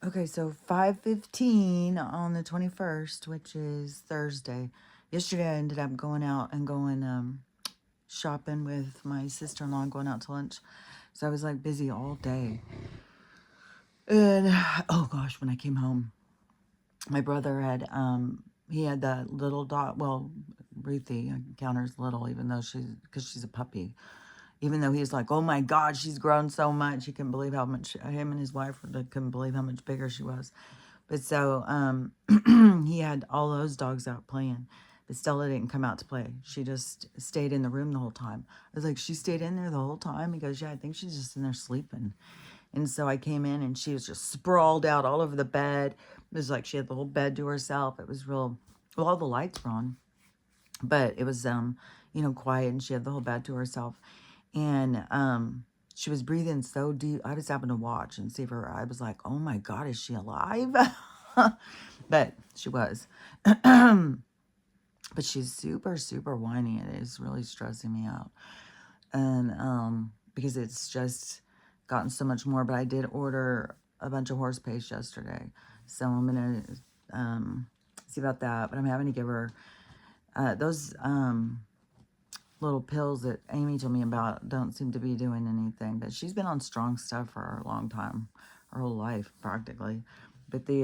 Okay, so 5:15 on the 21st, which is Thursday. Yesterday I ended up going out and going shopping with my sister-in-law and going out to lunch. So I was like busy all day. And oh gosh, when I came home, my brother had he had that little dog, well, Ruthie, I count her as little even though because she's a puppy. Even though he's like, oh my God, she's grown so much. He couldn't believe how much, him and his wife couldn't believe how much bigger she was. But so he had all those dogs out playing. But Stella didn't come out to play. She just stayed in the room the whole time. I was like, she stayed in there the whole time? He goes, yeah, I think she's just in there sleeping. And so I came in and she was just sprawled out all over the bed. It was like she had the whole bed to herself. It was real, well, all the lights were on. But it was, quiet, and she had the whole bed to herself. And she was breathing so deep. I was having to watch and see if her, I was like, oh my God, is she alive? But she was. But she's super, super whiny. It is really stressing me out. And because it's just gotten so much more. But I did order a bunch of horse paste yesterday. So I'm going to see about that. But I'm having to give her those little pills that Amy told me about don't seem to be doing anything. But she's been on strong stuff for a long time, her whole life practically. But so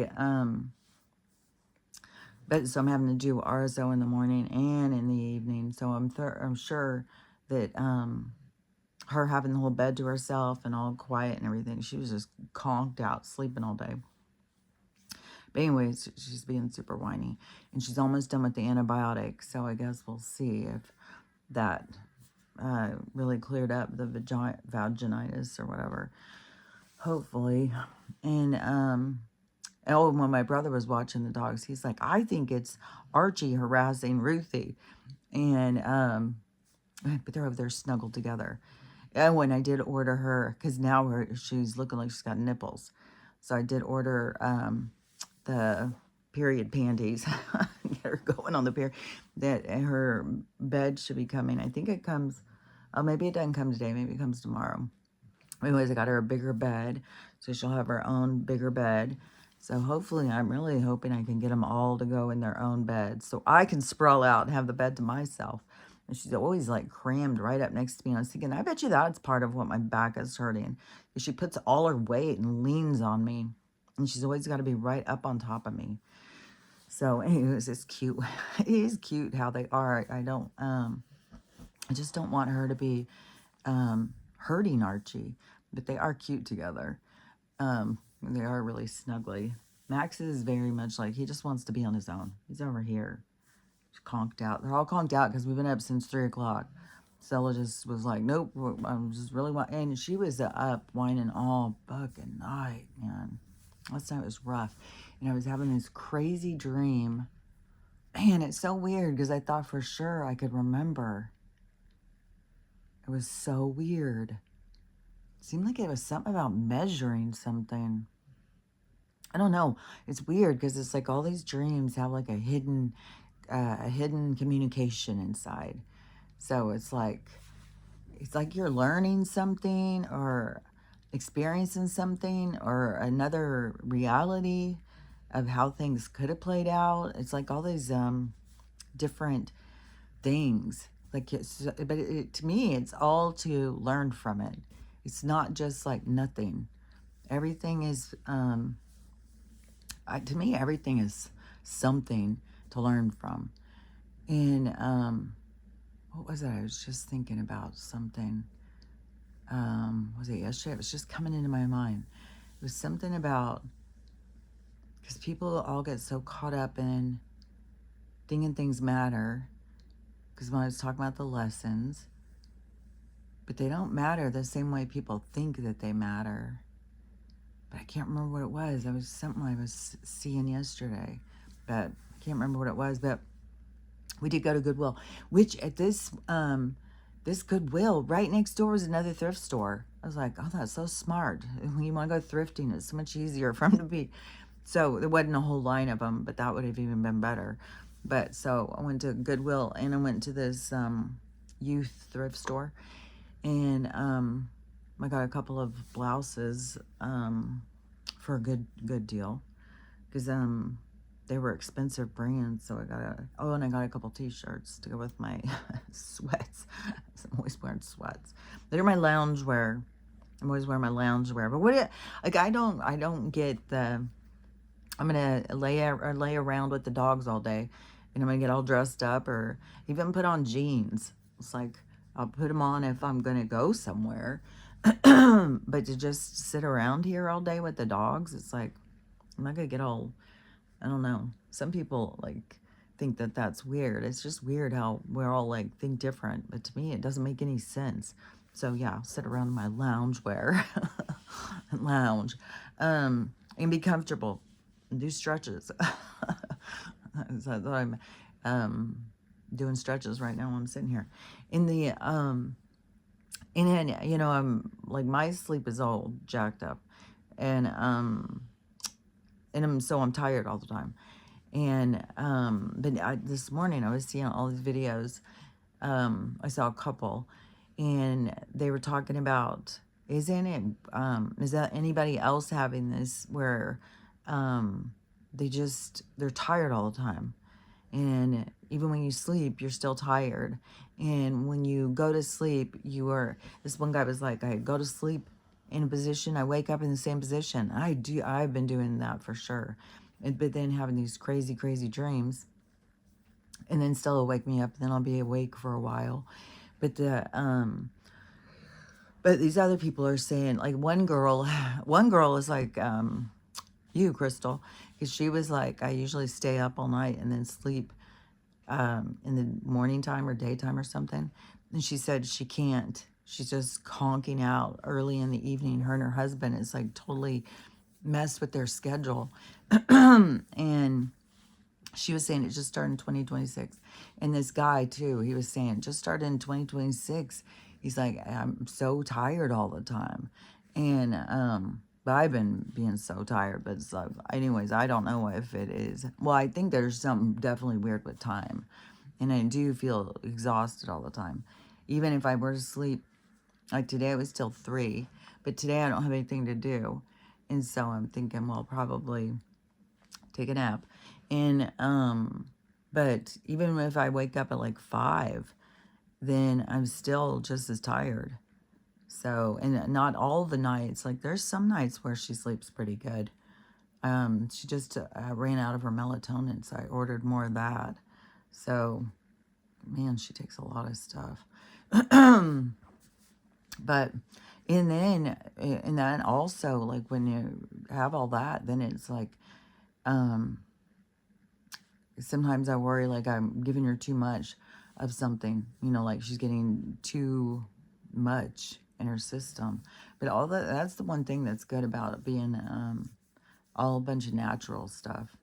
I'm having to do RSO in the morning and in the evening. So I'm sure that her having the whole bed to herself and all quiet and everything, she was just conked out, sleeping all day. But anyways, she's being super whiny. And she's almost done with the antibiotic. So I guess we'll see if that really cleared up the vaginitis or whatever. Hopefully. And when my brother was watching the dogs, he's like, I think it's Archie harassing Ruthie. And but they're over there snuggled together. And when I did order her, because now she's looking like she's got nipples. So I did order the period panties. Get her going on the period. That her bed should be coming. I think it comes, oh, maybe it doesn't come today. Maybe it comes tomorrow. Anyways, I got her a bigger bed. So she'll have her own bigger bed. So hopefully, I'm really hoping I can get them all to go in their own beds. So I can sprawl out and have the bed to myself. And she's always like crammed right up next to me. And I was thinking, I bet you that's part of what my back is hurting. She puts all her weight and leans on me. And she's always got to be right up on top of me. So anyways, it's cute. It is cute how they are. I just don't want her to be hurting Archie. But they are cute together. They are really snuggly. Max is very much like, he just wants to be on his own. He's over here. He's conked out. They're all conked out because we've been up since 3 o'clock. Stella just was like, nope, I'm just really, and she was up whining all fucking night, man. Last night was rough. And I was having this crazy dream. Man, it's so weird because I thought for sure I could remember. It was so weird. It seemed like it was something about measuring something. I don't know. It's weird because it's like all these dreams have like a hidden communication inside. So it's like you're learning something or experiencing something or another reality of how things could have played out. It's like all these different things. Like, to me, it's all to learn from it. It's not just like nothing. Everything is to me, everything is something to learn from. And what was it? I was just thinking about something. Was it yesterday? It was just coming into my mind. It was something about, because people all get so caught up in thinking things matter. Because when I was talking about the lessons, but they don't matter the same way people think that they matter. But I can't remember what it was. It was something I was seeing yesterday, but I can't remember what it was. But we did go to Goodwill, which at this Goodwill right next door was another thrift store. I was like, oh, that's so smart. When you want to go thrifting, it's so much easier for them to be. So there wasn't a whole line of them, but that would have even been better. But so I went to Goodwill and I went to this youth thrift store, and I got a couple of blouses for a good deal. Because they were expensive brands, so and I got a couple t-shirts to go with my sweats. I'm always wearing sweats. They're my lounge wear. I'm always wearing my lounge wear. But I don't get the, I'm gonna lay around with the dogs all day, and I'm gonna get all dressed up or even put on jeans. It's like I'll put them on if I'm gonna go somewhere, but to just sit around here all day with the dogs, it's like I'm not gonna get all, I don't know. Some people like think that that's weird. It's just weird how we're all like think different, but to me it doesn't make any sense. So yeah, I'll sit around in my lounge wear, lounge, and be comfortable, and do stretches. So I'm doing stretches right now while I'm sitting here. In the and then I'm like my sleep is all jacked up, and I'm tired all the time. And but this morning I was seeing all these videos. I saw a couple, and they were talking about, isn't it? Is that anybody else having this where they're tired all the time, and even when you sleep, you're still tired, and when you go to sleep, This one guy was like, I go to sleep in a position, I wake up in the same position. I've been doing that for sure. But then having these crazy dreams, and then still wake me up, and then I'll be awake for a while. But but these other people are saying, like, one girl is like, you, Crystal, because she was like, I usually stay up all night and then sleep in the morning time or daytime or something. And she said she can't. She's just conking out early in the evening. Her and her husband is like totally messed with their schedule. And she was saying it just started in 2026. And this guy too, he was saying just started in 2026. He's like, I'm so tired all the time. And but I've been being so tired, but it's like, anyways, I don't know if it is. Well, I think there's something definitely weird with time. And I do feel exhausted all the time. Even if I were to sleep, like today it was till 3, but today I don't have anything to do. And so I'm thinking, well, probably take a nap. And but even if I wake up at like 5, then I'm still just as tired. So, and not all the nights, like there's some nights where she sleeps pretty good. She just ran out of her melatonin, so I ordered more of that. So, man, she takes a lot of stuff. But, and then also, like when you have all that, then it's like, sometimes I worry like I'm giving her too much of something, like she's getting too much in her system. But that's the one thing that's good about it being all a bunch of natural stuff.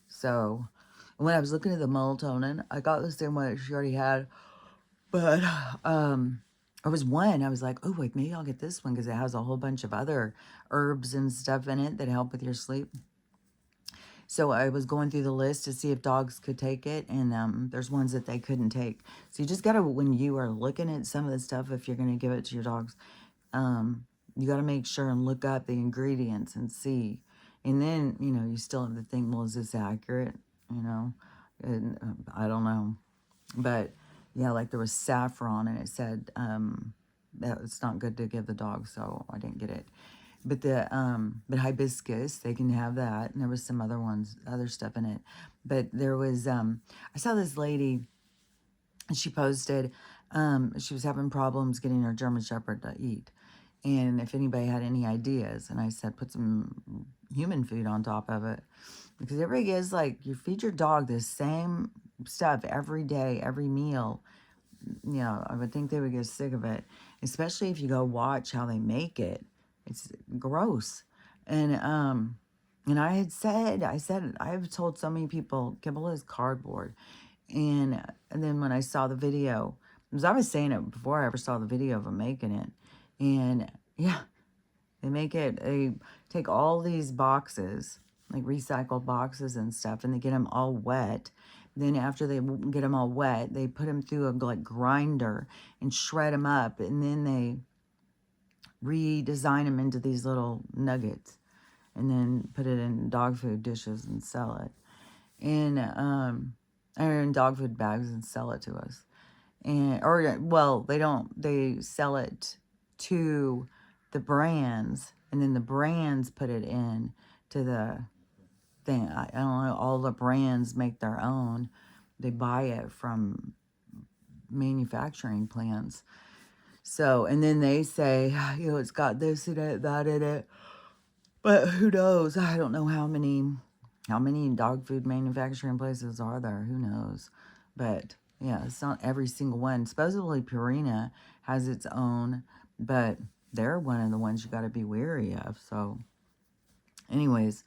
So when I was looking at the melatonin, I got the same one that she already had, but there was one I was like, oh, wait, maybe I'll get this one because it has a whole bunch of other herbs and stuff in it that help with your sleep. So I was going through the list to see if dogs could take it, and there's ones that they couldn't take. So you just gotta, when you are looking at some of the stuff, if you're gonna give it to your dogs, you gotta make sure and look up the ingredients and see. And then, you still have to think, well, is this accurate? And, I don't know. But yeah, like there was saffron, and it said that it's not good to give the dog, so I didn't get it. But but hibiscus, they can have that. And there was some other stuff in it. But there was, I saw this lady, and she posted, she was having problems getting her German Shepherd to eat. And if anybody had any ideas, and I said, put some human food on top of it. Because everybody is like, you feed your dog the same stuff every day, every meal. I would think they would get sick of it. Especially if you go watch how they make it. It's gross. And I said, I've told so many people, kibble is cardboard. And then when I saw the video, because I was saying it before I ever saw the video of them making it. And yeah, they take all these boxes, like recycled boxes and stuff, and they get them all wet. Then after they get them all wet, they put them through a like grinder and shred them up. And then they redesign them into these little nuggets. and then put it in dog food dishes and sell it. And, or in dog food bags and sell it to us. And, or, well, they don't, they sell it to the brands, and then the brands put it in to the thing. I don't know, all the brands make their own. They buy it from manufacturing plants. So, and then they say, you know, it's got this in it, that in it. But who knows? I don't know how many dog food manufacturing places are there. Who knows? But yeah, it's not every single one. Supposedly Purina has its own, but they're one of the ones you got to be wary of. So, anyways,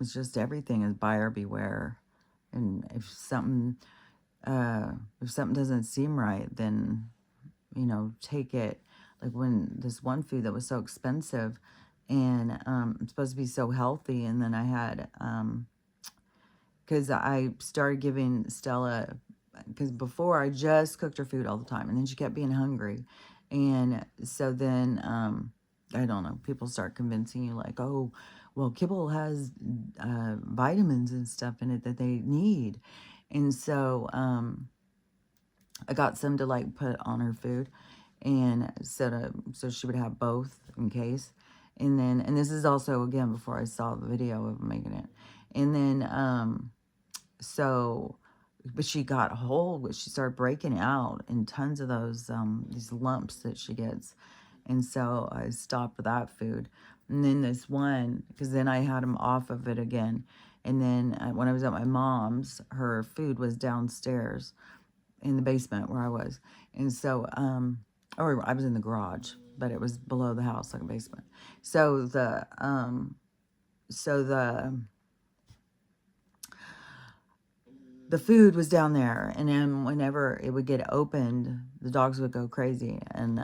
it's just everything is buyer beware. And if something doesn't seem right, then take it. Like when this one food that was so expensive and it's supposed to be so healthy, and then I had because I started giving Stella, because before I just cooked her food all the time, and then she kept being hungry, and so then I don't know, people start convincing you like, oh, well, kibble has vitamins and stuff in it that they need, and so I got some to like put on her food, and so she would have both in case. And then, and this is also again before I saw the video of making it. And then so, but she got whole, she started breaking out in tons of these lumps that she gets. And so I stopped that food. And then this one, because then I had him off of it again. And then when I was at my mom's, her food was downstairs in the basement where I was. And so, or I was in the garage, but it was below the house, like a basement. So the food was down there, and then whenever it would get opened, the dogs would go crazy, and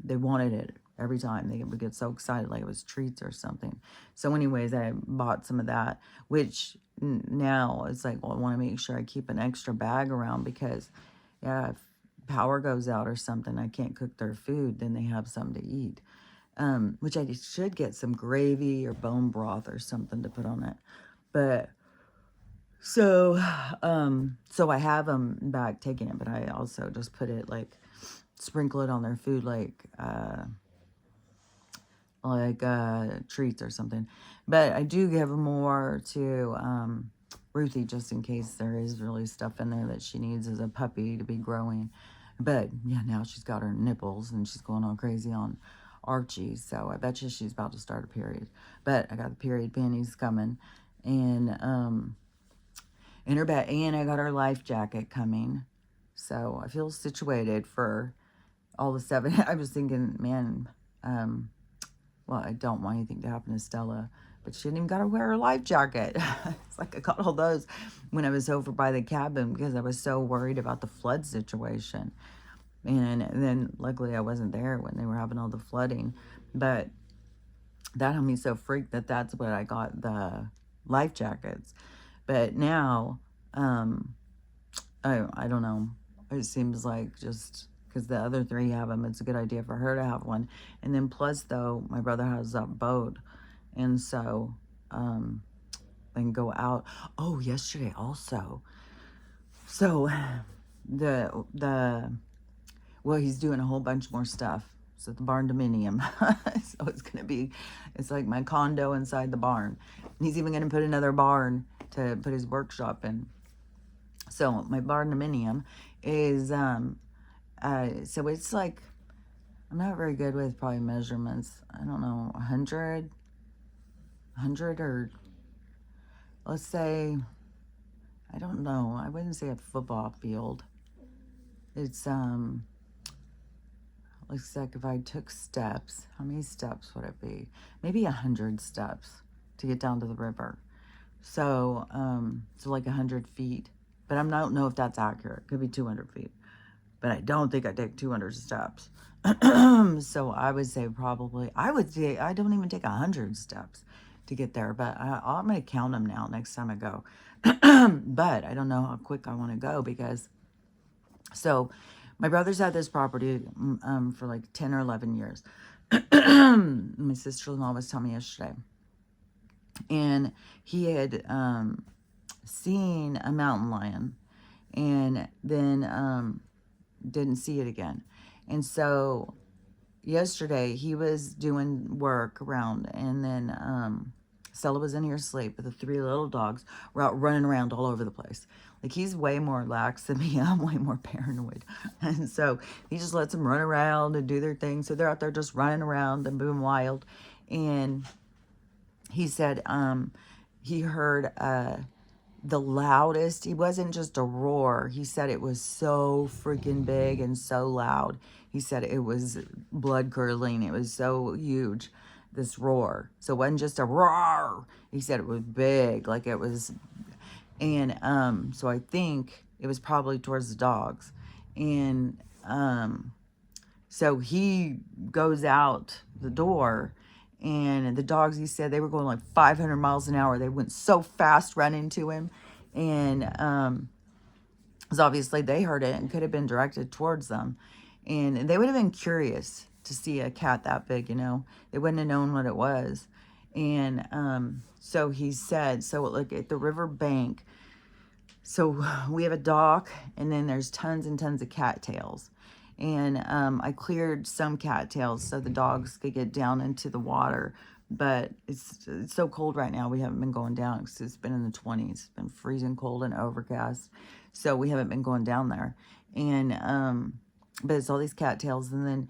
they wanted it every time. They would get so excited like it was treats or something. So anyways, I bought some of that, which now it's like, well, I want to make sure I keep an extra bag around, because yeah, if power goes out or something, I can't cook their food, then they have something to eat. Which I should get some gravy or bone broth or something to put on it. But so I have them back taking it, but I also just put it like, sprinkle it on their food like treats or something. But I do give more to Ruthie, just in case there is really stuff in there that she needs as a puppy to be growing. But yeah, now she's got her nipples and she's going all crazy on Archie, so I bet you she's about to start a period. But I got the period panties coming, and in her bed, and I got her life jacket coming, so I feel situated for all the stuff. I was thinking, man, well, I don't want anything to happen to Stella, but she didn't even got to wear her life jacket. It's like I got all those when I was over by the cabin, because I was so worried about the flood situation. And then luckily I wasn't there when they were having all the flooding. But that had me so freaked that that's what I got, the life jackets. But now, I don't know. It seems like just because the other three have them, it's a good idea for her to have one. And then plus, though, my brother has that boat. And so, they can go out. Oh, yesterday also. So, well, he's doing a whole bunch more stuff. So the barn dominium. So it's like my condo inside the barn. And he's even going to put another barn to put his workshop in. So my barn dominium is, so it's like, I'm not very good with probably measurements. I don't know, 100 or let's say, I don't know. I wouldn't say a football field. It's, looks like if I took steps, how many steps would it be? Maybe 100 steps to get down to the river. So, so like 100 feet. But I don't know if that's accurate. Could be 200 feet. But I don't think I take 200 steps. So I would say probably, I don't even take 100 steps to get there. But I'm going to count them now next time I go. But I don't know how quick I want to go, because, so my brother's had this property for like 10 or 11 years. My sister-in-law was telling me yesterday. And he had seen a mountain lion and then didn't see it again. And so yesterday he was doing work around, and then Stella was in here asleep, but the three little dogs were out running around all over the place. Like, he's way more lax than me. I'm way more paranoid. And so he just lets them run around and do their thing. So they're out there just running around and being wild. And he said he heard the loudest. It wasn't just a roar. He said it was so freaking big and so loud. He said it was blood curdling. It was so huge, this roar. So it wasn't just a roar. He said it was big, like it was. And so I think it was probably towards the dogs. And so he goes out the door, and the dogs, he said, they were going like 500 miles an hour. They went so fast running to him. And because obviously they heard it and could have been directed towards them. And they would have been curious to see a cat that big, you know. They wouldn't have known what it was. And so he said, so look at the river bank. So we have a dock, and then there's tons and tons of cattails. And I cleared some cattails so the dogs could get down into the water. But it's so cold right now, we haven't been going down because it's been in the 20s. It's been freezing cold and overcast. So we haven't been going down there. And but it's all these cattails. And then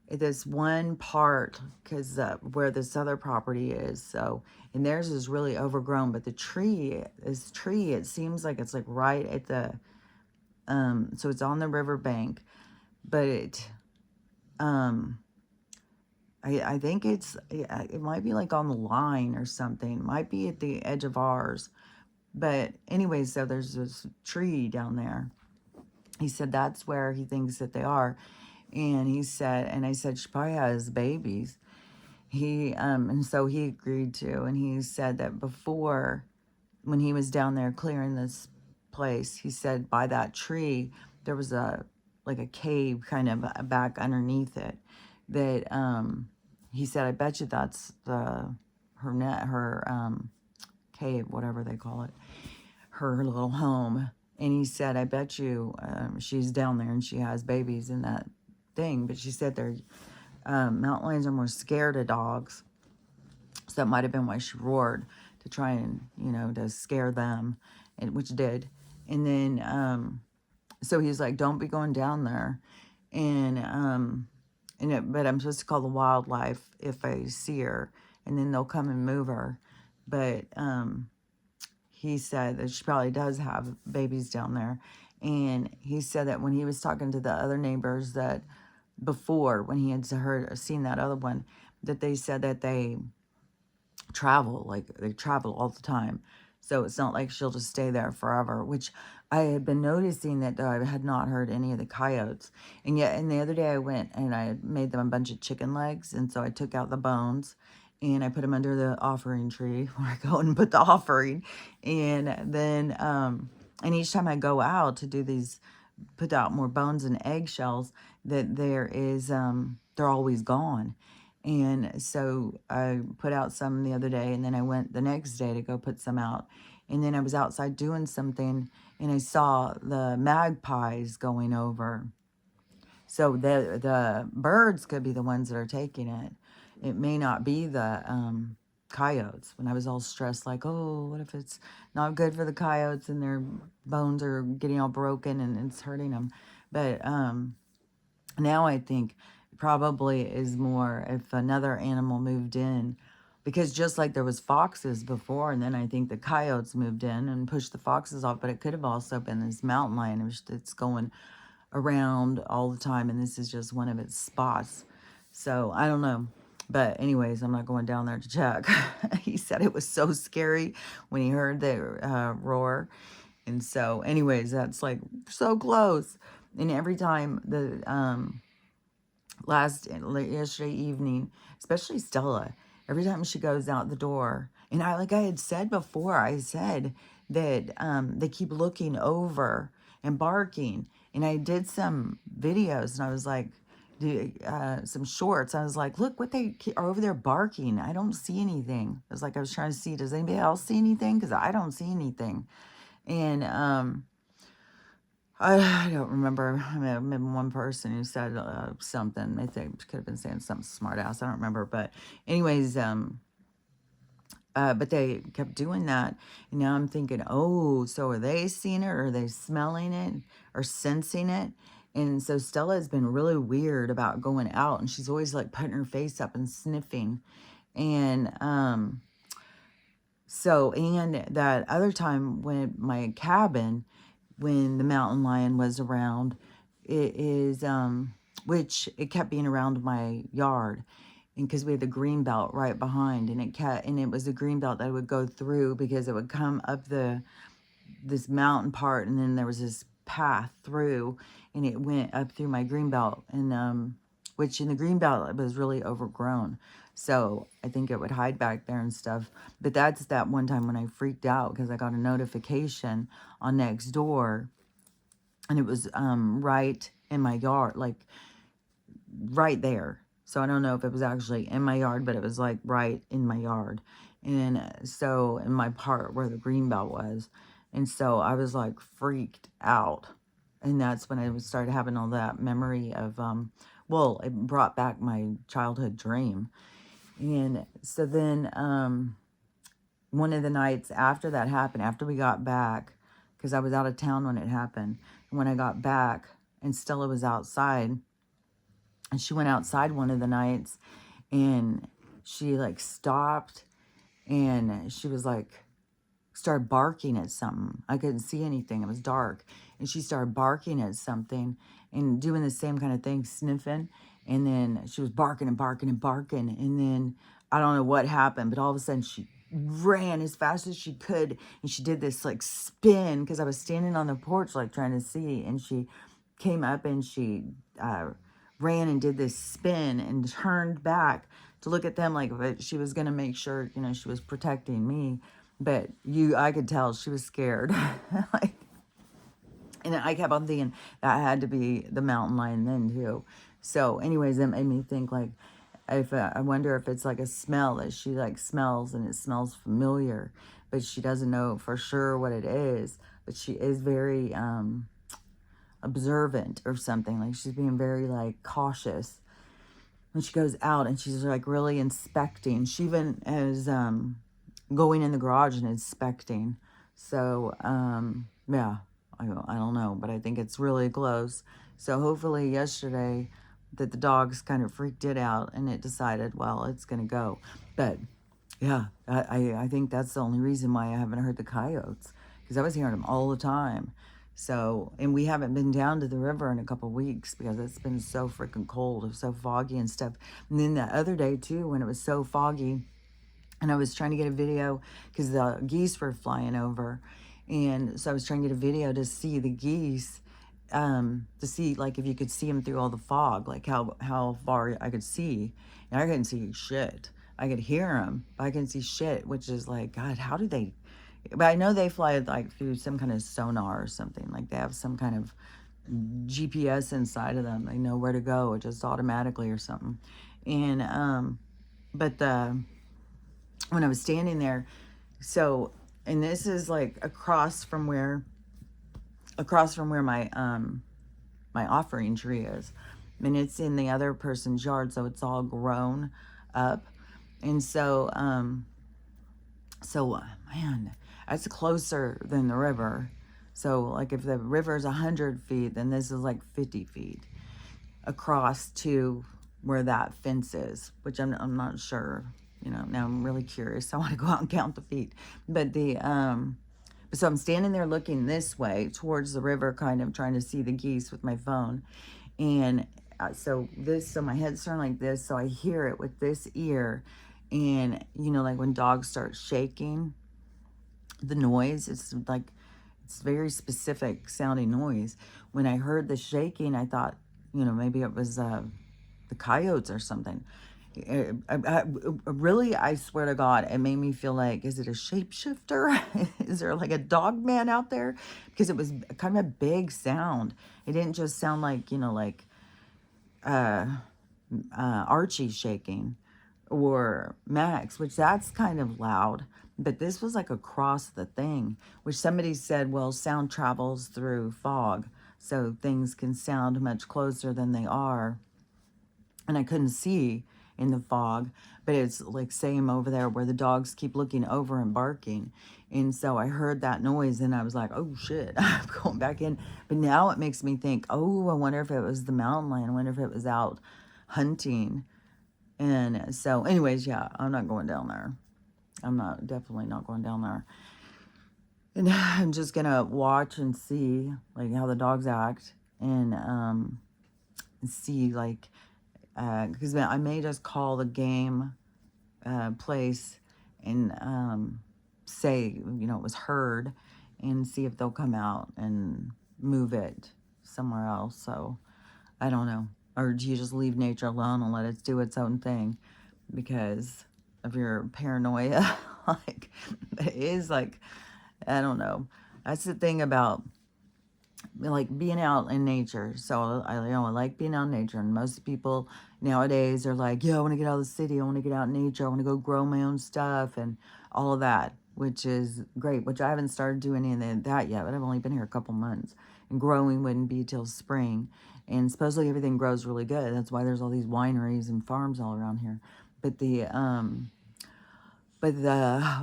this one part, because where this other property is, so, and theirs is really overgrown, but the tree, it seems like it's like right at the so it's on the river bank, but I think it might be like on the line or something. It might be at the edge of ours. But anyway, so there's this tree down there. He said that's where he thinks that they are. And he said, and I said, she probably has babies. And so he agreed to, and he said that before, when he was down there clearing this place, he said by that tree, there was like a cave kind of back underneath it that, he said, I bet you that's her cave, whatever they call it, her little home. And he said, I bet you she's down there and she has babies in that thing. But she said mountain lions are more scared of dogs. So that might have been why she roared, to try and, to scare them, which did. And then, so he's like, don't be going down there. And, but I'm supposed to call the wildlife if I see her, and then they'll come and move her. But he said that she probably does have babies down there. And he said that when he was talking to the other neighbors, that before, when he had seen that other one, that they said that they travel all the time. So it's not like she'll just stay there forever, which I had been noticing that I had not heard any of the coyotes. And the other day I went and I made them a bunch of chicken legs. And so I took out the bones and I put them under the offering tree where I go and put the offering. And then, and each time I go out to do these, put out more bones and eggshells, that they're always gone. And so I put out some the other day, and then I went the next day to go put some out. And then I was outside doing something, and I saw the magpies going over. So the birds could be the ones that are taking it. It may not be the coyotes. When I was all stressed, like, oh, what if it's not good for the coyotes and their bones are getting all broken and it's hurting them. But now I think probably is more if another animal moved in, because just like there was foxes before, and then I think the coyotes moved in and pushed the foxes off, but it could have also been this mountain lion that's going around all the time, and this is just one of its spots. So I don't know. But anyways, I'm not going down there to check. He said it was so scary when he heard the roar. And so anyways, that's like so close. And every time yesterday evening, especially Stella, every time she goes out the door, and like I had said before, I said that they keep looking over and barking. And I did some videos, and I was like, some shorts. I was like, look what they are over there barking. I don't see anything. It was like I was trying to see, does anybody else see anything? Because I don't see anything. And I don't remember. I mean, I remember one person who said something. They think could have been saying something smart ass. I don't remember. But anyways, but they kept doing that. And now I'm thinking, oh, so are they seeing it, or are they smelling it or sensing it? And so Stella has been really weird about going out, and she's always like putting her face up and sniffing. And so, and that other time when my cabin, when the mountain lion was around, it is, which it kept being around my yard. And because we had the green belt right behind, and it was a green belt that I would go through, because it would come up this mountain part, and then there was this path through, and it went up through my green belt, and which in the green belt it was really overgrown, so I think it would hide back there and stuff. But that's that one time when I freaked out because I got a notification on Nextdoor, and it was right in my yard, like right there. So I don't know if it was actually in my yard, but it was like right in my yard. And so in my part where the green belt was. And so I was like freaked out. And that's when I started having all that memory of, well, it brought back my childhood dream. And so then one of the nights after that happened, after we got back, because I was out of town when it happened. And when I got back and Stella was outside, and she went outside one of the nights, and she like stopped, and she was like, started barking at something. I couldn't see anything. It was dark. And she started barking at something and doing the same kind of thing, sniffing. And then she was barking and barking and barking. And then I don't know what happened, but all of a sudden she ran as fast as she could. And she did this like spin, because I was standing on the porch like trying to see. And she came up and she ran and did this spin and turned back to look at them, like she was going to make sure, you know, she was protecting me. But I could tell she was scared. Like, and I kept on thinking that had to be the mountain lion then too. So anyways, that made me think, like, if I wonder if it's like a smell that she like smells, and it smells familiar, but she doesn't know for sure what it is. But she is very observant or something. Like, she's being very like cautious when she goes out, and she's like really inspecting. She even is going in the garage and inspecting. So yeah, I don't know, but I think it's really close. So hopefully yesterday that the dogs kind of freaked it out, and it decided, well, it's gonna go. But yeah, I think that's the only reason why I haven't heard the coyotes, because I was hearing them all the time. So, and we haven't been down to the river in a couple weeks because it's been so freaking cold. It was so foggy and stuff. And then the other day too, when it was so foggy, and I was trying to get a video because the geese were flying over. And so I was trying to get a video to see the geese, to see like if you could see them through all the fog, like how far I could see. And I couldn't see shit. I could hear them, but I couldn't see shit, which is like, God, how do they? But I know they fly like through some kind of sonar or something. Like they have some kind of GPS inside of them. They know where to go, just automatically or something. And but when I was standing there, so, and this is like across from where my my offering tree is, and it's in the other person's yard, so it's all grown up. And so man, that's closer than the river. So like if the river is 100 feet, then this is like 50 feet across to where that fence is, which I'm not sure. You know, now I'm really curious. I want to go out and count the feet. But so I'm standing there looking this way towards the river, kind of trying to see the geese with my phone. And so my head's turned like this, so I hear it with this ear. And, you know, like when dogs start shaking, the noise, it's very specific sounding noise. When I heard the shaking, I thought, you know, maybe it was the coyotes or something. Really, I swear to God, it made me feel like, is it a shapeshifter? Is there like a dog man out there? Because it was kind of a big sound. It didn't just sound like, you know, like uh, Archie shaking or Max, which that's kind of loud. But this was like across the thing, which somebody said, well, sound travels through fog. So things can sound much closer than they are. And I couldn't see in the fog, but it's like same over there where the dogs keep looking over and barking. And so I heard that noise and I was like, oh shit, I'm going back in. But now it makes me think, oh, I wonder if it was the mountain lion. I wonder if it was out hunting. And so, anyways, yeah, I'm not going down there. I'm not, definitely not going down there. And I'm just gonna watch and see like how the dogs act and see like because I may just call the game place and say, you know, it was heard and see if they'll come out and move it somewhere else. So I don't know. Or do you just leave nature alone and let it do its own thing because of your paranoia? Like, it is like, I don't know. That's the thing about like being out in nature. So I like being out in nature, and most people nowadays are like, yeah, I want to get out of the city. I want to get out in nature. I want to go grow my own stuff and all of that, which is great. Which I haven't started doing any of that yet, but I've only been here a couple months, and growing wouldn't be till spring. And supposedly everything grows really good. That's why there's all these wineries and farms all around here. But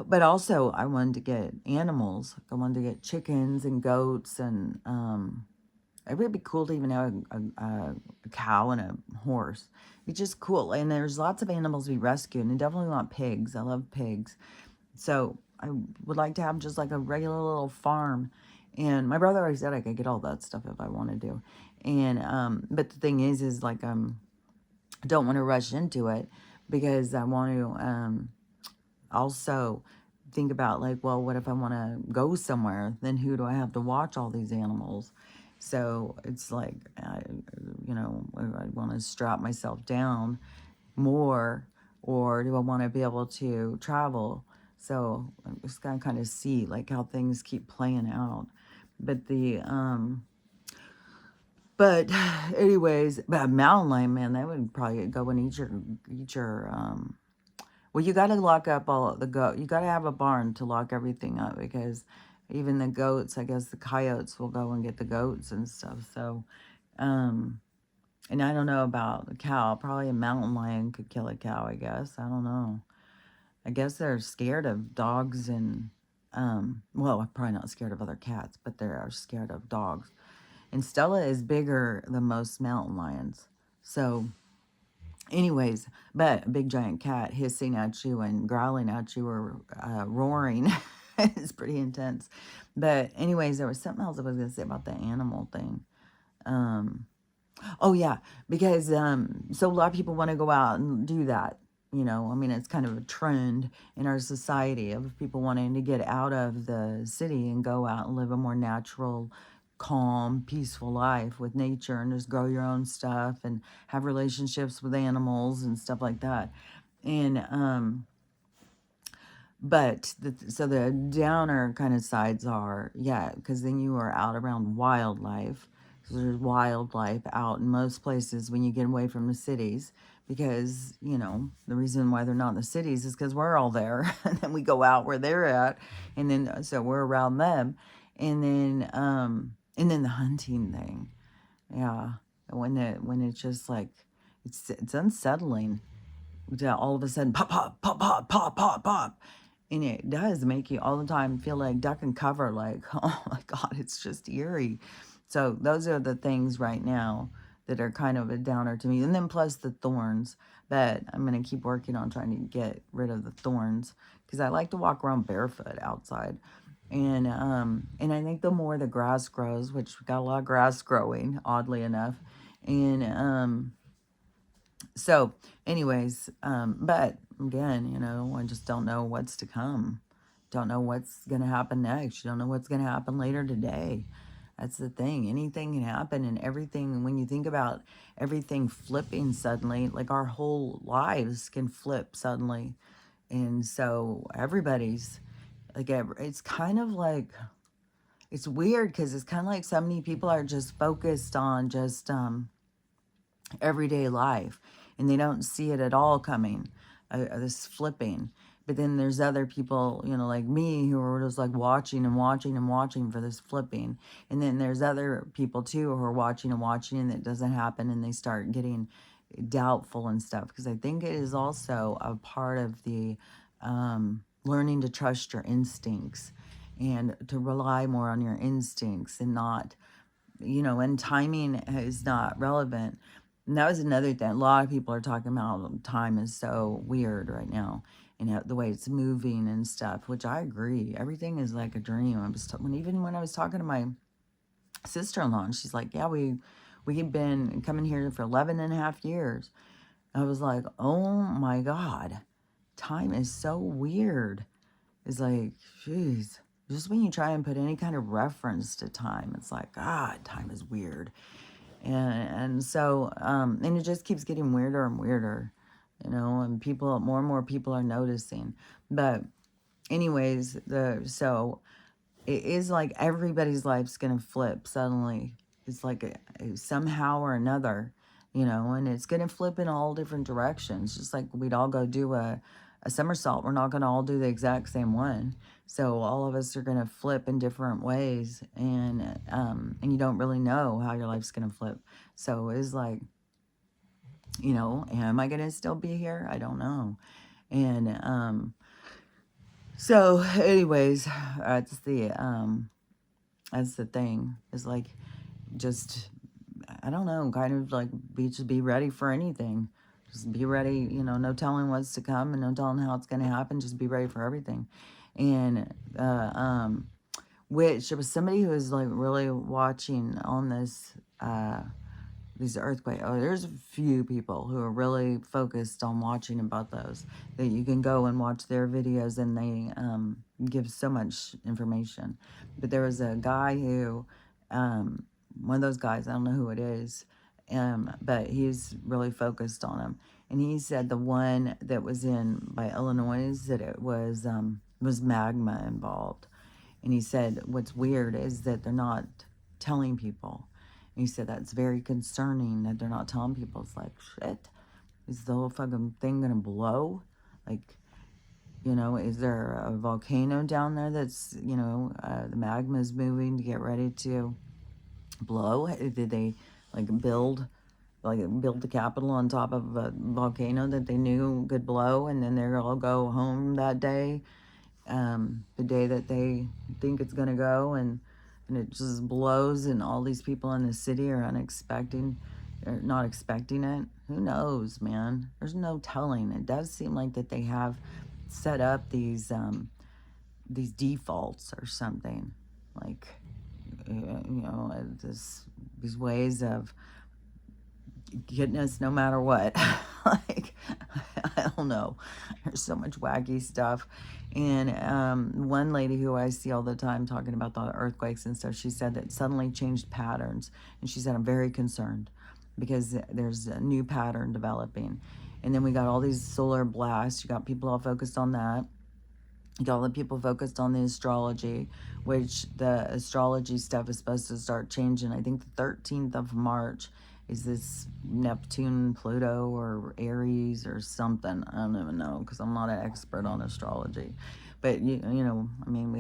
but also I wanted to get animals. I wanted to get chickens and goats and it would be cool to even have a cow and a horse. It's just cool. And there's lots of animals we rescue, and I definitely want pigs. I love pigs. So I would like to have just like a regular little farm. And my brother already said I could get all that stuff if I wanted to. And but the thing is like I don't want to rush into it because I want to also think about like, well, what if I want to go somewhere? Then who do I have to watch all these animals? So it's like, you know, I want to strap myself down more, or do I want to be able to travel? So I'm just gonna kind of see like how things keep playing out. But but anyways, but a mountain lion, man, that would probably go and eat your well, you got to lock up all the goat. You got to have a barn to lock everything up because even the goats, I guess the coyotes will go and get the goats and stuff. So, um, and I don't know about the cow. Probably a mountain lion could kill a cow, I guess. I don't know. I guess they're scared of dogs and, well, probably not scared of other cats, but they are scared of dogs. And Stella is bigger than most mountain lions. So, anyways, but a big giant cat hissing at you and growling at you or roaring is pretty intense. But anyways, there was something else I was going to say about the animal thing. Um, oh yeah, because so a lot of people want to go out and do that. You know, I mean, it's kind of a trend in our society of people wanting to get out of the city and go out and live a more natural, calm, peaceful life with nature and just grow your own stuff and have relationships with animals and stuff like that. And but so the downer kind of sides are, yeah, because then you are out around wildlife. So there's wildlife out in most places when you get away from the cities because, you know, the reason why they're not in the cities is because we're all there. And then we go out where they're at. And then, so we're around them. And then the hunting thing. Yeah. When it's just like, it's unsettling to all of a sudden pop, pop, pop, pop, pop, pop, pop. And it does make you all the time feel like duck and cover, like, oh my God, it's just eerie. So those are the things right now that are kind of a downer to me. And then plus the thorns. But I'm going to keep working on trying to get rid of the thorns because I like to walk around barefoot outside. And I think the more the grass grows, which we got a lot of grass growing, oddly enough. And so, anyways, but again, you know, I just don't know what's to come. Don't know what's going to happen next. You don't know what's going to happen later today. That's the thing. Anything can happen, and everything, when you think about everything flipping suddenly, like our whole lives can flip suddenly. And so everybody's like, it's kind of like, it's weird because it's kind of like so many people are just focused on just, everyday life, and they don't see it at all coming, this flipping. But then there's other people, like me, who are just like watching and watching and watching for this flipping. And then there's other people too who are watching and watching, and it doesn't happen, and they start getting doubtful and stuff. Because I think it is also a part of the learning to trust your instincts and to rely more on your instincts, and not, and timing is not relevant. And that was another thing. A lot of people are talking about time is so weird right now, and the way it's moving and stuff, which I agree. Everything is like a dream. Even when I was talking to my sister-in-law, and she's like, yeah, we've been coming here for 11 and a half years. I was like, oh my God, time is so weird. It's like, jeez. Just when you try and put any kind of reference to time, it's like, God, time is weird. And so, and it just keeps getting weirder and weirder, and more and more people are noticing. But anyways, so it is like everybody's life's going to flip suddenly. It's like somehow or another, and it's going to flip in all different directions. Just like we'd all go do a somersault. We're not going to all do the exact same one. So all of us are going to flip in different ways, and you don't really know how your life's going to flip. So it's like, am I going to still be here? I don't know. And so anyways, that's the thing. Is like, just, I don't know, kind of like just be ready for anything. Just be ready, no telling what's to come, and no telling how it's going to happen. Just be ready for everything. And which there was somebody who was like really watching on this these earthquakes. Oh, there's a few people who are really focused on watching about those, that you can go and watch their videos, and they give so much information. But there was a guy who, one of those guys, I don't know who it is, but he's really focused on them. And he said the one that was in by Illinois, that it was magma involved. And he said what's weird is that they're not telling people. And he said that's very concerning that they're not telling people. It's like, shit, is the whole fucking thing gonna blow? Like, is there a volcano down there that's, the magma is moving to get ready to blow? Did they build the Capitol on top of a volcano that they knew could blow, and then they're all go home that day, the day that they think it's gonna go, and it just blows, and all these people in the city are not expecting it. Who knows, man? There's no telling. It does seem like that they have set up these defaults or something, like, these ways of getting us no matter what. Like, I don't know. There's so much wacky stuff. And one lady who I see all the time talking about the earthquakes and stuff, she said that suddenly changed patterns. And she said, I'm very concerned because there's a new pattern developing. And then we got all these solar blasts. You got people all focused on that. You got all the people focused on the astrology, which the astrology stuff is supposed to start changing. I think the 13th of March is this Neptune, Pluto, or Aries or something. I don't even know, because I'm not an expert on astrology. But, I mean,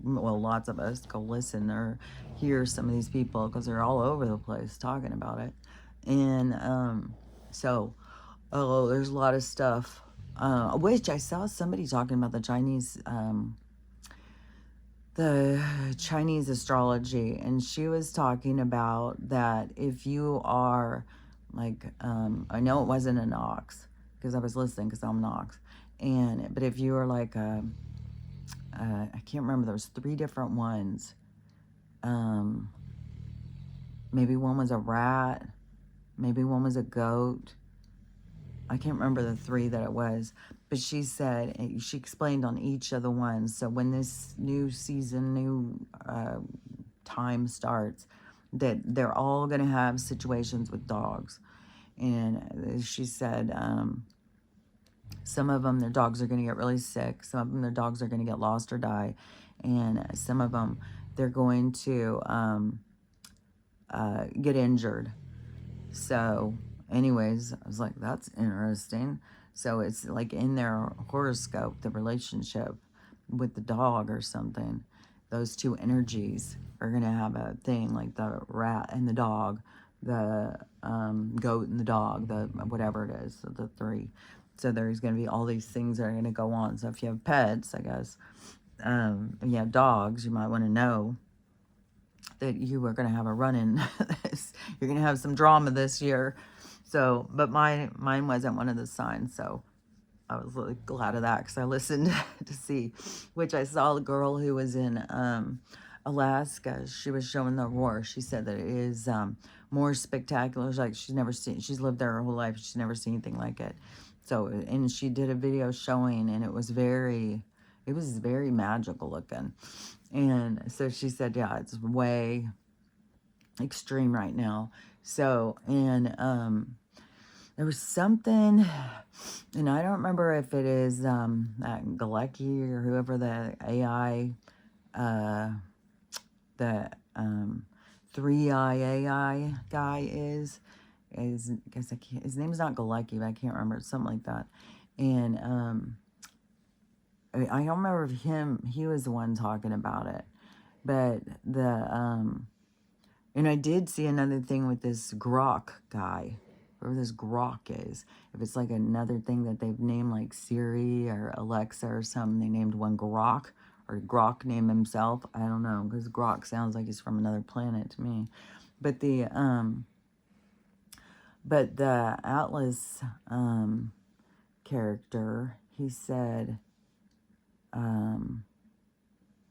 lots of us go listen or hear some of these people, because they're all over the place talking about it. And so, there's a lot of stuff. Which I saw somebody talking about the Chinese astrology, and she was talking about that if you are like, I know it wasn't an ox because I was listening, because I'm an ox, but if you are like I can't remember, there was 3 different ones. Maybe one was a rat, maybe one was a goat. I can't remember the 3 that it was, but she said, she explained on each of the ones. So when this new season, new time starts, that they're all going to have situations with dogs. And she said, some of them, their dogs are going to get really sick. Some of them, their dogs are going to get lost or die. And some of them, they're going to get injured. So Anyways, I was like, that's interesting. So it's like in their horoscope, the relationship with the dog or something. Those two energies are going to have a thing, like the rat and the dog, the goat and the dog, the whatever it is, so the three. So there's going to be all these things that are going to go on. So if you have pets, I guess, and you have dogs, you might want to know that you are going to have a run-in. You're going to have some drama this year. So, but mine wasn't one of the signs. So I was really glad of that because I listened to see, which I saw the girl who was in Alaska. She was showing the aurora. She said that it is more spectacular. It's like she's lived there her whole life. She's never seen anything like it. So, and she did a video showing, and it was very magical looking. And so she said, yeah, it's way extreme right now. So, and there was something, and I don't remember if it is that Galecki or whoever the AI, the 3i AI guy is I guess I can't, his name's not Galecki, but I can't remember. It's something like that. And I don't remember if he was the one talking about it. But and I did see another thing with this Grok guy, whoever this Grok is. If it's like another thing that they've named like Siri or Alexa or something, they named one Grok, or Grok named himself. I don't know, because Grok sounds like he's from another planet to me. But the Atlas character, he said,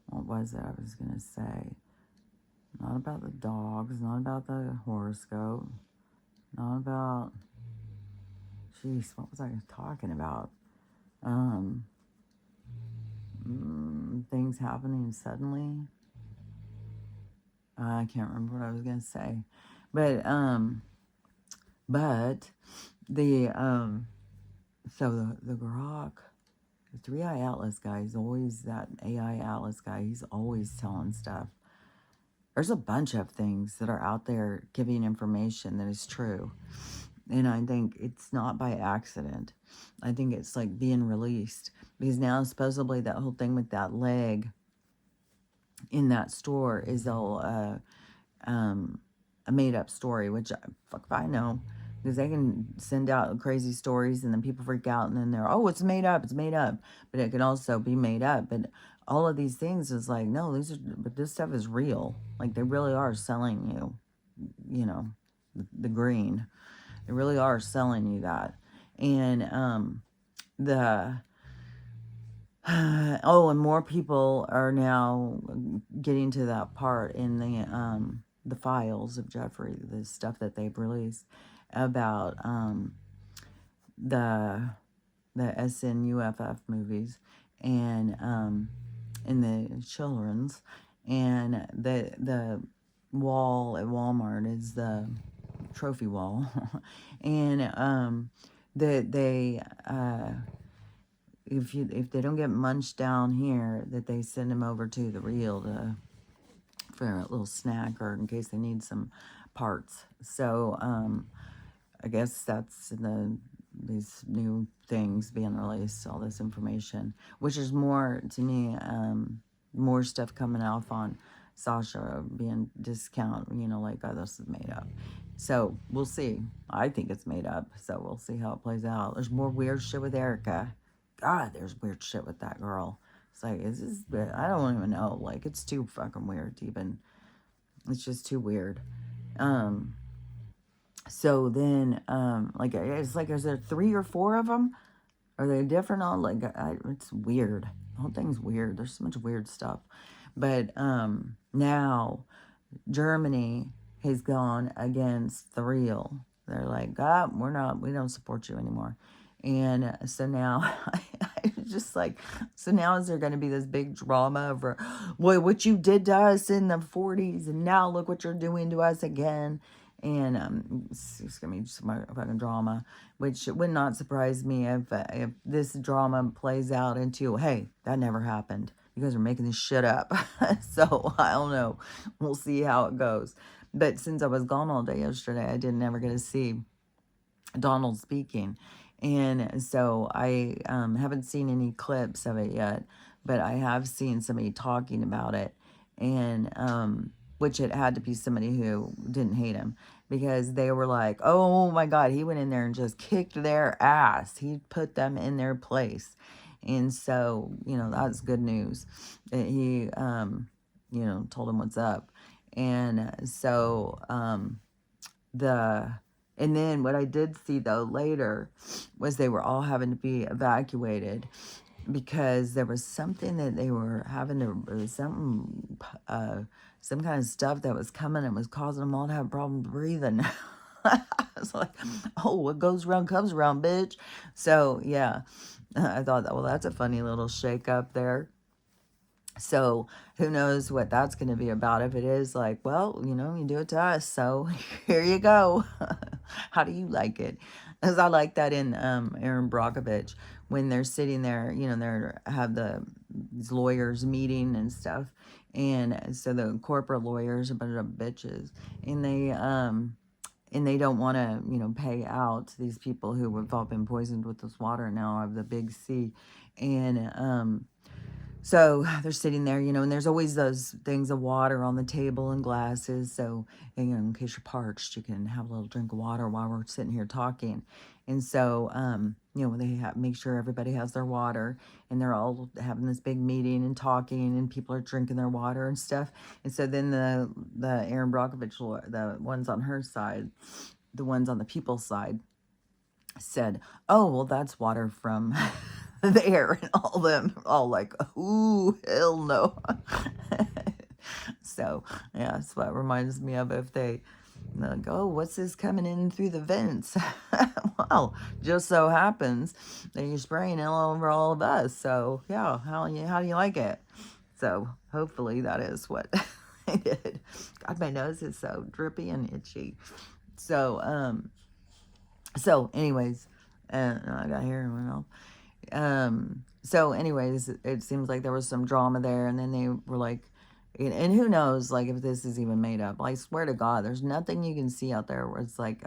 what was it I was gonna say? Not about the dogs, not about the horoscope, not about, jeez, what was I talking about? Things happening suddenly. I can't remember what I was gonna say, but the so the Grok, the 3i Atlas guy is always that AI Atlas guy. He's always telling stuff. There's a bunch of things that are out there giving information that is true. And I think it's not by accident. I think it's like being released. Because now supposedly that whole thing with that leg in that store is all a made-up story, which fuck if I know. Because they can send out crazy stories and then people freak out and then they're, oh, it's made up, it's made up. But it could also be made up. But all of these things is like, no, but this stuff is real. Like they really are selling you, you know, the green. They really are selling you that. And and more people are now getting to that part in the files of Jeffrey, the stuff that they've released about the SNUFF movies and in the children's, and the wall at Walmart is the trophy wall. And that they if they don't get munched down here, that they send them over to the Real for a little snack or in case they need some parts. So I guess that's these new things being released, all this information, which is more to me, more stuff coming off on Sasha being discount, like, oh, this is made up. So we'll see. I think it's made up, so we'll see how it plays out. There's more weird shit with Erica. God, there's weird shit with that girl. It's like, I don't even know. Like, it's too fucking weird to even, it's just too weird. So then, like, it's like, is there 3 or 4 of them? Are they different on, like, it's weird. The whole thing's weird. There's so much weird stuff. But, now, Germany has gone against the Real. They're like, we don't support you anymore. And so now, I just like, so now is there going to be this big drama over, well, what you did to us in the 40s, and now look what you're doing to us again. And it's going to be some fucking drama, which would not surprise me if this drama plays out into, hey, that never happened. You guys are making this shit up. So, I don't know. We'll see how it goes. But since I was gone all day yesterday, I didn't ever get to see Donald speaking. And so I haven't seen any clips of it yet, but I have seen somebody talking about it. And which it had to be somebody who didn't hate him, because they were like, oh my God, he went in there and just kicked their ass. He put them in their place. And so, that's good news that he, told him what's up. And so, the and then what I did see though later was they were all having to be evacuated because there was something that they were having to, there was some kind of stuff that was coming and was causing them all to have problems breathing. I was like, oh, what goes around comes around, bitch. So yeah, I thought that, well, that's a funny little shake up there. So who knows what that's going to be about. If it is like, well, you do it to us, so here you go. How do you like it? As I like that in Aaron Brockovich, when they're sitting there, they're have these lawyers meeting and stuff, and so the corporate lawyers, a bunch of bitches, and they don't want to, pay out to these people who have all been poisoned with this water now of the Big C, and so they're sitting there, and there's always those things of water on the table and glasses. So, in case you're parched, you can have a little drink of water while we're sitting here talking. And so, they make sure everybody has their water, and they're all having this big meeting and talking, and people are drinking their water and stuff. And so then the Aaron Brockovich, the ones on her side, the ones on the people's side, said, oh, well, that's water from there, and all them all like, ooh, hell no. So yeah, that's what reminds me of, if they like, oh, what's this coming in through the vents? Well, just so happens that you're spraying it all over all of us. So yeah, how do you like it? So hopefully that is what I did. God, my nose is so drippy and itchy. So anyways, I got hair in my mouth. So anyways, it seems like there was some drama there, and then they were like, and who knows, like, if this is even made up. I swear to God, there's nothing you can see out there where it's like,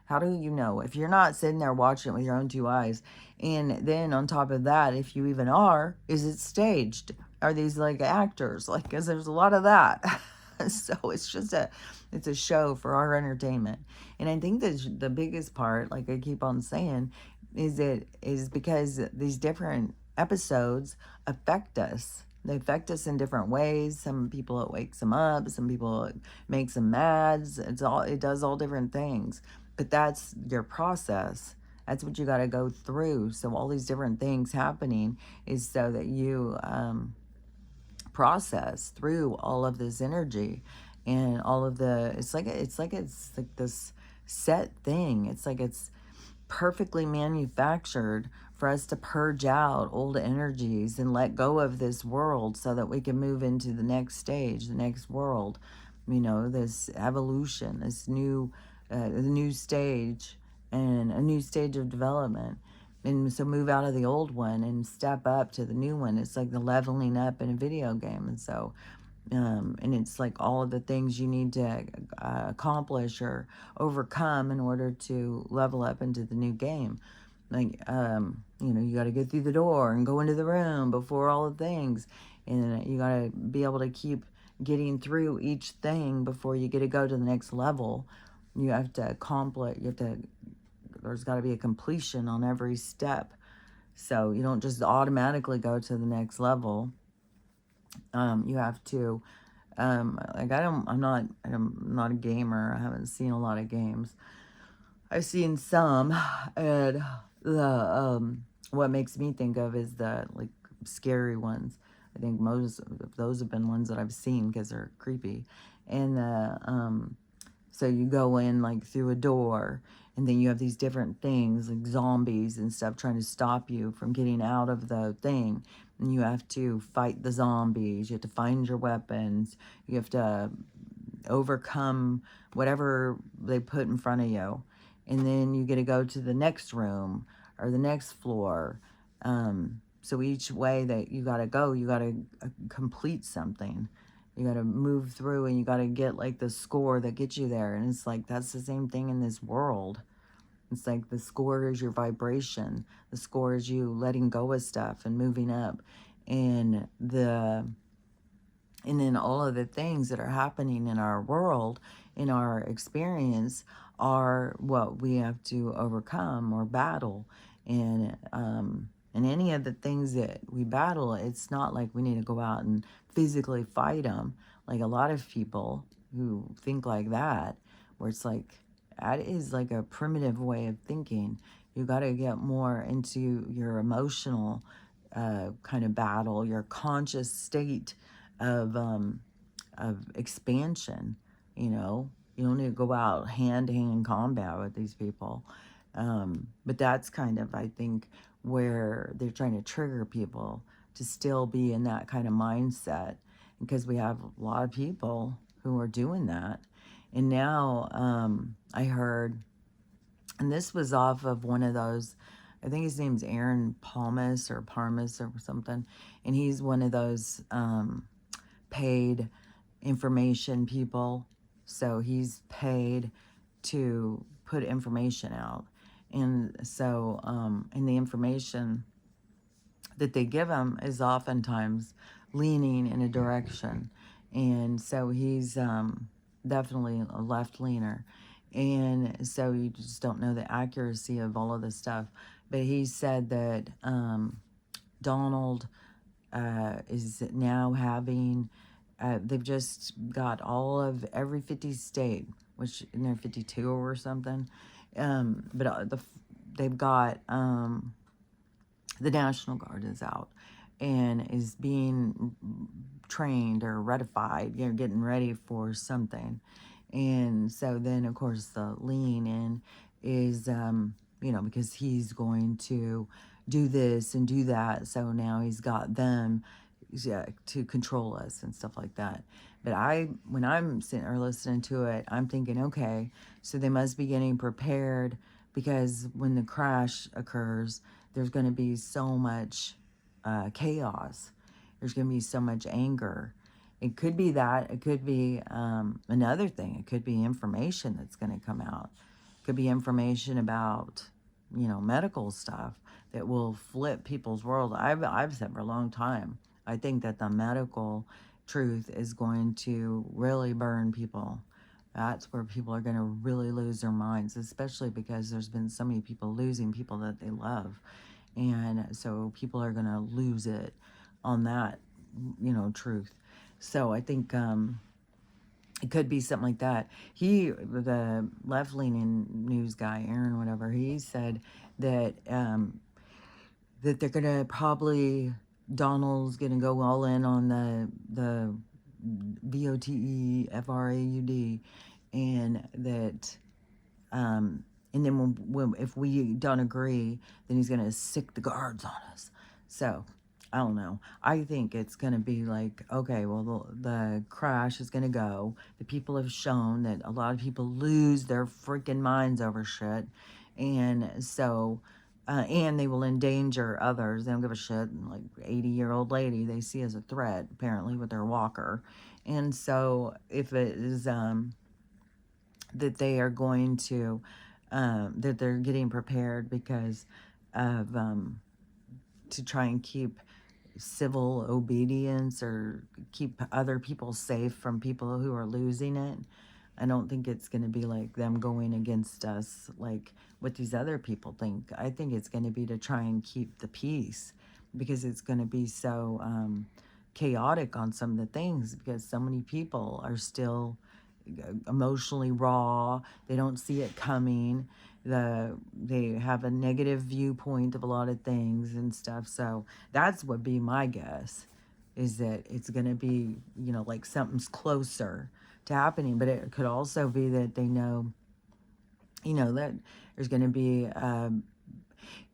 how do you know if you're not sitting there watching it with your own two eyes? And then on top of that, if you even are, is it staged? Are these like actors? Like, because there's a lot of that. So it's a show for our entertainment. And I think that the biggest part, like I keep on saying, is because these different episodes affect us. They affect us in different ways. Some people it wakes them up. Some people it makes them mad. It does all different things. But that's your process. That's what you got to go through. So all these different things happening is so that you process through all of this energy and all of the. It's like this set thing. It's like it's perfectly manufactured for us to purge out old energies and let go of this world so that we can move into the next stage, the next world, this evolution, this new stage, and a new stage of development. And so move out of the old one and step up to the new one. It's like the leveling up in a video game. And so and it's like all of the things you need to accomplish or overcome in order to level up into the new game. Like, you got to get through the door and go into the room before all the things. And you got to be able to keep getting through each thing before you get to go to the next level. You have to accomplish, there's got to be a completion on every step. So you don't just automatically go to the next level. You have to, like, I'm not a gamer. I haven't seen a lot of games. I've seen some, and what makes me think of is the, like, scary ones. I think most of those have been ones that I've seen because they're creepy. And so you go in like through a door, and then you have these different things like zombies and stuff trying to stop you from getting out of the thing. And you have to fight the zombies. You have to find your weapons. You have to overcome whatever they put in front of you. And then you get to go to the next room or the next floor. So each way that you got to go, you got to complete something. You got to move through, and you got to get like the score that gets you there. And it's like, that's the same thing in this world. It's like the score is your vibration. The score is you letting go of stuff and moving up. And then all of the things that are happening in our world, in our experience, are what we have to overcome or battle. And any of the things that we battle, it's not like we need to go out and physically fight them. Like a lot of people who think like that, where it's like, that is like a primitive way of thinking. You got to get more into your emotional kind of battle, your conscious state of expansion. You know, you don't need to go out hand to hand combat with these people. But that's kind of, I think, where they're trying to trigger people to still be in that kind of mindset, because we have a lot of people who are doing that. And now I heard, and this was off of one of those, I think his name's Aaron Palmas or Parmas or something, and he's one of those paid information people. So he's paid to put information out. And so, and the information that they give him is oftentimes leaning in a direction. And so he's definitely a left leaner. And so you just don't know the accuracy of all of this stuff. But he said that Donald is now having, they've just got all of every 50 state, which in there 52 or something. But they've got the National Guard is out and is being trained or ratified, you know, getting ready for something. And so then, of course, the lean in is, you know, because he's going to do this and do that. So now he's got them, yeah, to control us and stuff like that. But when I'm sitting or listening to it, I'm thinking, okay, so they must be getting prepared, because when the crash occurs, there's going to be so much chaos. There's going to be so much anger. It could be that. It could be another thing. It could be information that's going to come out. It could be information about, you know, medical stuff that will flip people's world. I've said for a long time, I think that the medical truth is going to really burn people. That's where people are going to really lose their minds, especially because there's been so many people losing people that they love. And so people are going to lose it on that, you know, truth. So I think it could be something like that. The left-leaning news guy, Aaron, whatever, he said that that they're gonna probably, Donald's gonna go all in on the VOTEFRAUD, and that and then if we don't agree, then he's gonna sick the guards on us. So I don't know. I think it's gonna be like, okay, well, the crash is gonna go. The people have shown that a lot of people lose their freaking minds over shit, and so. And they will endanger others. They don't give a shit. Like 80-year-old lady, they see as a threat, apparently, with their walker. And so, if it is that they are going to, that they're getting prepared because of, to try and keep civil obedience or keep other people safe from people who are losing it. I don't think it's going to be like them going against us like what these other people think. I think it's going to be to try and keep the peace, because it's going to be so chaotic on some of the things, because so many people are still emotionally raw. They don't see it coming. They have a negative viewpoint of a lot of things and stuff. So that's would be my guess, is that it's going to be, you know, like something's closer to happening. But it could also be that they know, you know, that there's going to be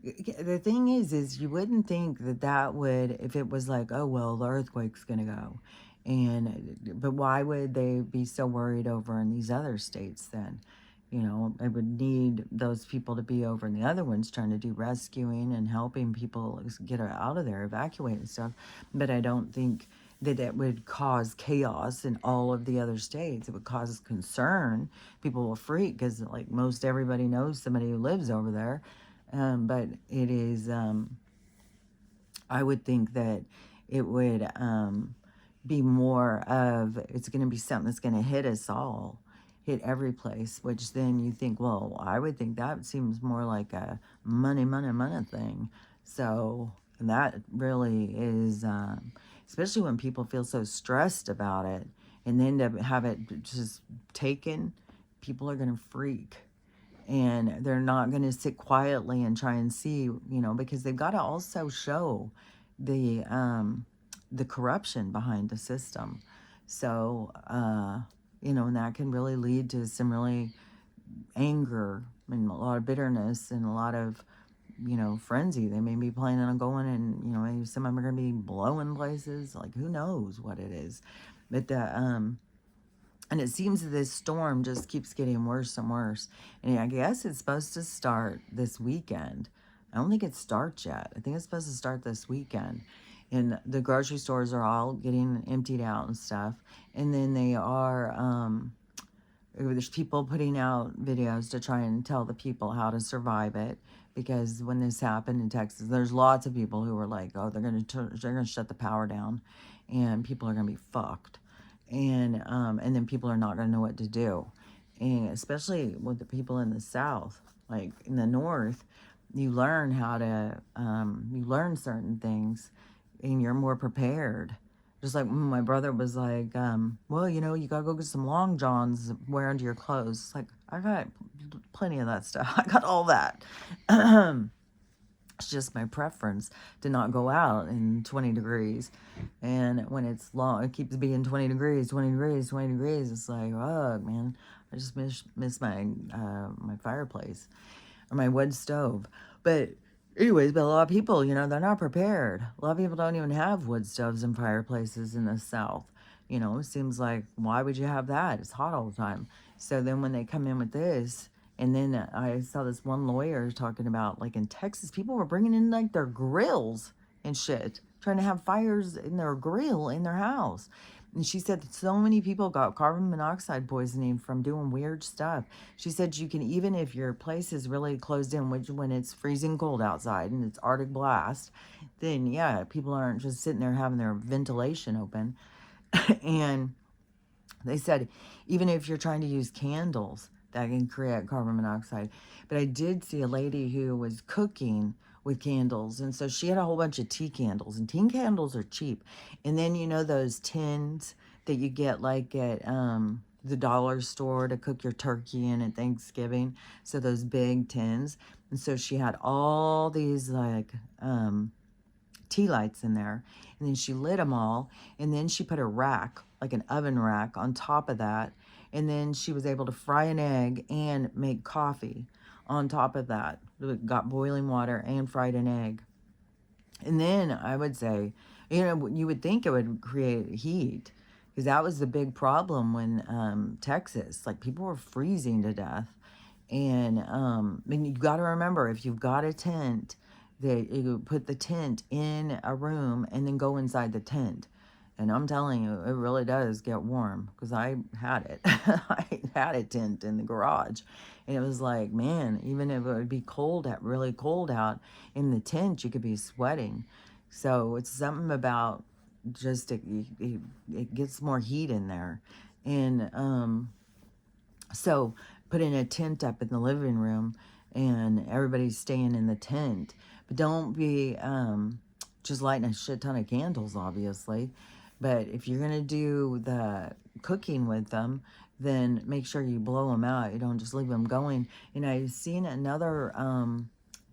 the thing is you wouldn't think that would, if it was like, oh well, the earthquake's gonna go, but why would they be so worried over in these other states then? You know, I would need those people to be over in the other ones trying to do rescuing and helping people get out of there, evacuate and stuff. But I don't think that it would cause chaos in all of the other states. It would cause concern. People will freak because, like, most everybody knows somebody who lives over there. But it is, I would think that it would be more of, it's going to be something that's going to hit us all, hit every place, which then you think, well, I would think that seems more like a money thing. So that really is, especially when people feel so stressed about it and then to have it just taken, people are going to freak. And they're not going to sit quietly and try and see, because they've got to also show the corruption behind the system. So, and that can really lead to some really anger and a lot of bitterness and a lot of, frenzy. They may be planning on going and, maybe some of them are going to be blowing places. Like, who knows what it is. But and it seems that this storm just keeps getting worse and worse. And I guess it's supposed to start this weekend. I don't think it starts yet. I think it's supposed to start this weekend. And the grocery stores are all getting emptied out and stuff. And then they are, there's people putting out videos to try and tell the people how to survive it. Because when this happened in Texas, there's lots of people who were like, oh, they're gonna shut the power down and people are gonna be fucked. And then people are not gonna know what to do. And especially with the people in the South, like in the North, you learn how to, you learn certain things and you're more prepared. Just like my brother was like, well, you gotta go get some long johns, wear under your clothes. It's like, I got plenty of that stuff. I got all that. It's just my preference to not go out in 20 degrees. And when it's long, it keeps being 20 degrees, 20 degrees, 20 degrees. It's like, oh, man, I just miss my my fireplace or my wood stove. But anyways, but a lot of people, they're not prepared. A lot of people don't even have wood stoves and fireplaces in the South. It seems like, why would you have that? It's hot all the time. So then when they come in with this, and then I saw this one lawyer talking about, like, in Texas, people were bringing in, like, their grills and shit, trying to have fires in their grill in their house. And she said that so many people got carbon monoxide poisoning from doing weird stuff. She said you can, even if your place is really closed in, which when it's freezing cold outside and it's Arctic blast, then yeah, people aren't just sitting there having their ventilation open. And they said even if you're trying to use candles, that can create carbon monoxide. But I did see a lady who was cooking with candles, and so she had a whole bunch of tea candles, and tea candles are cheap. And then those tins that you get like at the dollar store to cook your turkey in at Thanksgiving, so those big tins. And so she had all these like tea lights in there, and then she lit them all, and then she put a rack, like an oven rack, on top of that, and then she was able to fry an egg and make coffee on top of that. Got boiling water and fried an egg. And then I would say, you would think it would create heat, because that was the big problem when Texas, like, people were freezing to death. And you got to remember, if you've got a tent, that you put the tent in a room and then go inside the tent. And I'm telling you, it really does get warm, because I had it. I had a tent in the garage. And it was like, man, even if it would be really cold out, in the tent, you could be sweating. So it's something about just it gets more heat in there. And so putting a tent up in the living room and everybody's staying in the tent. But don't be just lighting a shit ton of candles, obviously. But if you're going to do the cooking with them, then make sure you blow them out. You don't just leave them going. And I've seen another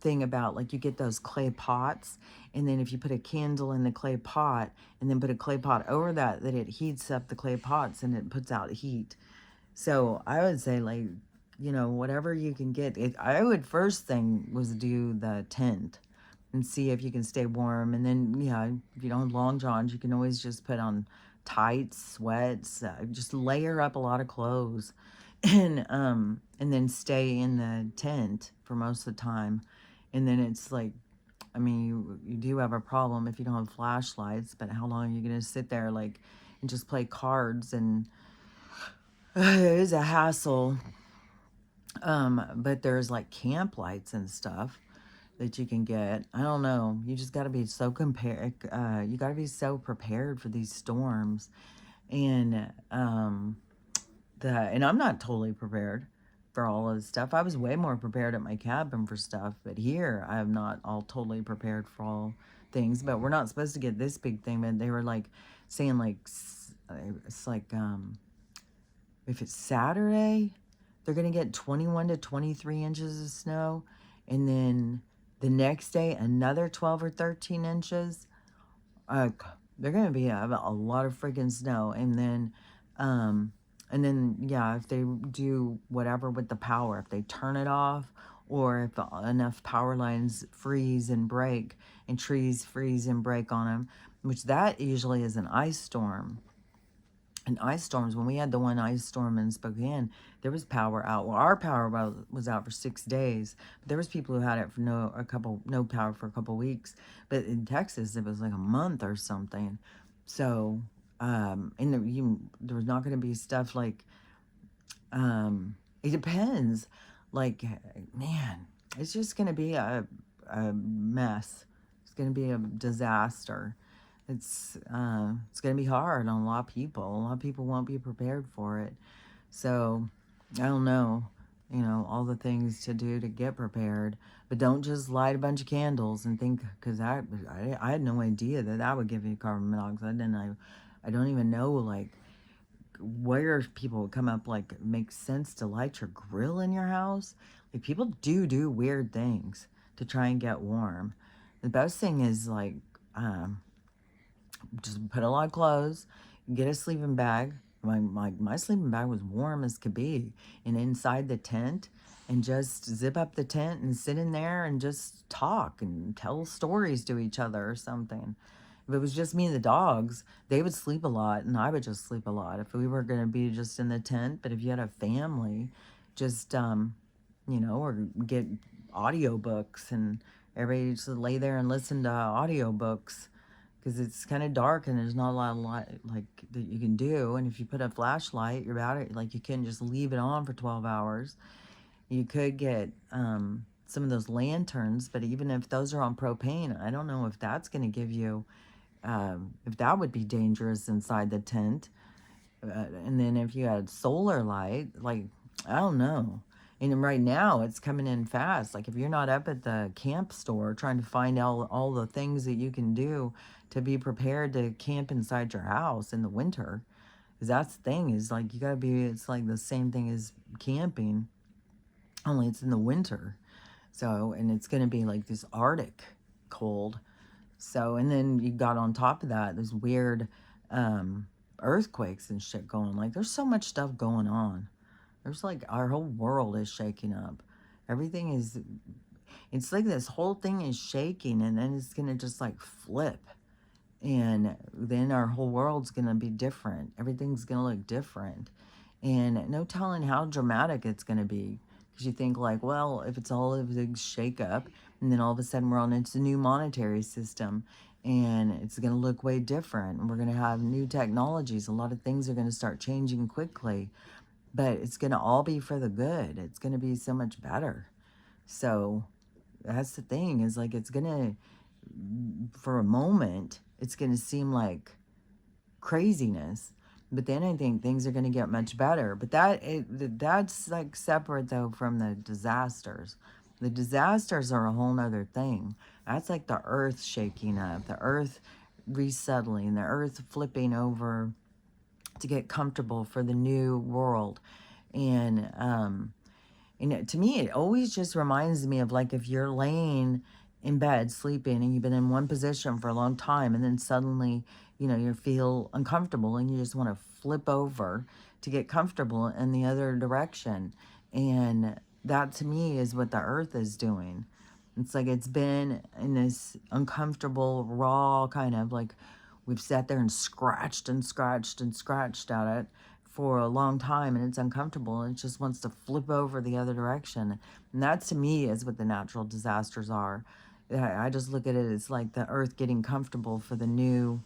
thing about, like, you get those clay pots, and then if you put a candle in the clay pot and then put a clay pot over that it heats up the clay pots and it puts out heat. So I would say, like, whatever you can get. I would, first thing was do the tent and see if you can stay warm. And then, yeah, if you don't have long johns, you can always just put on tights, sweats, just layer up a lot of clothes, and then stay in the tent for most of the time. And then it's like, I mean, you do have a problem if you don't have flashlights, but how long are you going to sit there like and just play cards? And it is a hassle. But there's like camp lights and stuff that you can get. I don't know. You just got to be so you got to be so prepared for these storms. And and I'm not totally prepared for all of this stuff. I was way more prepared at my cabin for stuff, but here I am not all totally prepared for all things. But we're not supposed to get this big thing. But they were like saying like it's like if it's Saturday, they're gonna get 21 to 23 inches of snow, and then the next day another 12 or 13 inches. Uh, they're gonna be a lot of freaking snow, um, and then yeah, if they do whatever with the power, if they turn it off, or if enough power lines freeze and break, and trees freeze and break on them, which that usually is an ice storm. And ice storms, when we had the one ice storm in Spokane, there was power out. Well, our power was out for 6 days. But there was people who had it for no power for a couple weeks. But in Texas, it was like a month or something. So, and there was not going to be stuff like, it depends. Like, man, it's just going to be a mess. It's going to be a disaster. It's going to be hard on a lot of people. A lot of people won't be prepared for it. So, I don't know, all the things to do to get prepared. But don't just light a bunch of candles and think, because I had no idea that that would give you carbon monoxide. And I don't even know, like, where people would come up, like, it makes sense to light your grill in your house. Like, people do weird things to try and get warm. The best thing is, like, just put a lot of clothes, get a sleeping bag. My sleeping bag was warm as could be, and inside the tent, and just zip up the tent and sit in there and just talk and tell stories to each other or something. If it was just me and the dogs, they would sleep a lot and I would just sleep a lot if we were going to be just in the tent. But if you had a family, just or get audiobooks, and everybody just lay there and listen to audiobooks, because it's kind of dark and there's not a lot of light like that you can do. And if you put a flashlight, you're about it. Like, you can just leave it on for 12 hours. You could get some of those lanterns, but even if those are on propane, I don't know if that's going to give you, if that would be dangerous inside the tent. And then if you had solar light, like, I don't know. And right now it's coming in fast. Like, if you're not up at the camp store trying to find all the things that you can do to be prepared to camp inside your house in the winter, because that's the thing, is like, you gotta be, it's like the same thing as camping, only it's in the winter. So, and it's gonna be like this Arctic cold. So, and then you got on top of that, this weird earthquakes and shit going. Like, there's so much stuff going on. There's like, our whole world is shaking up. Everything is, it's like this whole thing is shaking, and then it's gonna just like flip. And then our whole world's gonna be different. Everything's gonna look different. And no telling how dramatic it's gonna be. Because you think, like, well, if it's all of a big shake up, and then all of a sudden we're on into a new monetary system, and it's going to look way different, and we're going to have new technologies. A lot of things are going to start changing quickly, but it's going to all be for the good. It's going to be so much better. So that's the thing, is like, it's going to, for a moment, it's going to seem like craziness. But then I think things are going to get much better. But that's like separate, though, from the disasters. The disasters are a whole nother thing. That's like the earth shaking up, the earth resettling, the earth flipping over to get comfortable for the new world. And to me, it always just reminds me of, like, if you're laying in bed sleeping and you've been in one position for a long time, and then suddenly, you feel uncomfortable and you just want to flip over to get comfortable in the other direction. And that, to me, is what the earth is doing. It's like, it's been in this uncomfortable, raw kind of, like, we've sat there and scratched and scratched and scratched at it for a long time, and it's uncomfortable, and it just wants to flip over the other direction. And that, to me, is what the natural disasters are. I just look at it as like the earth getting comfortable for the new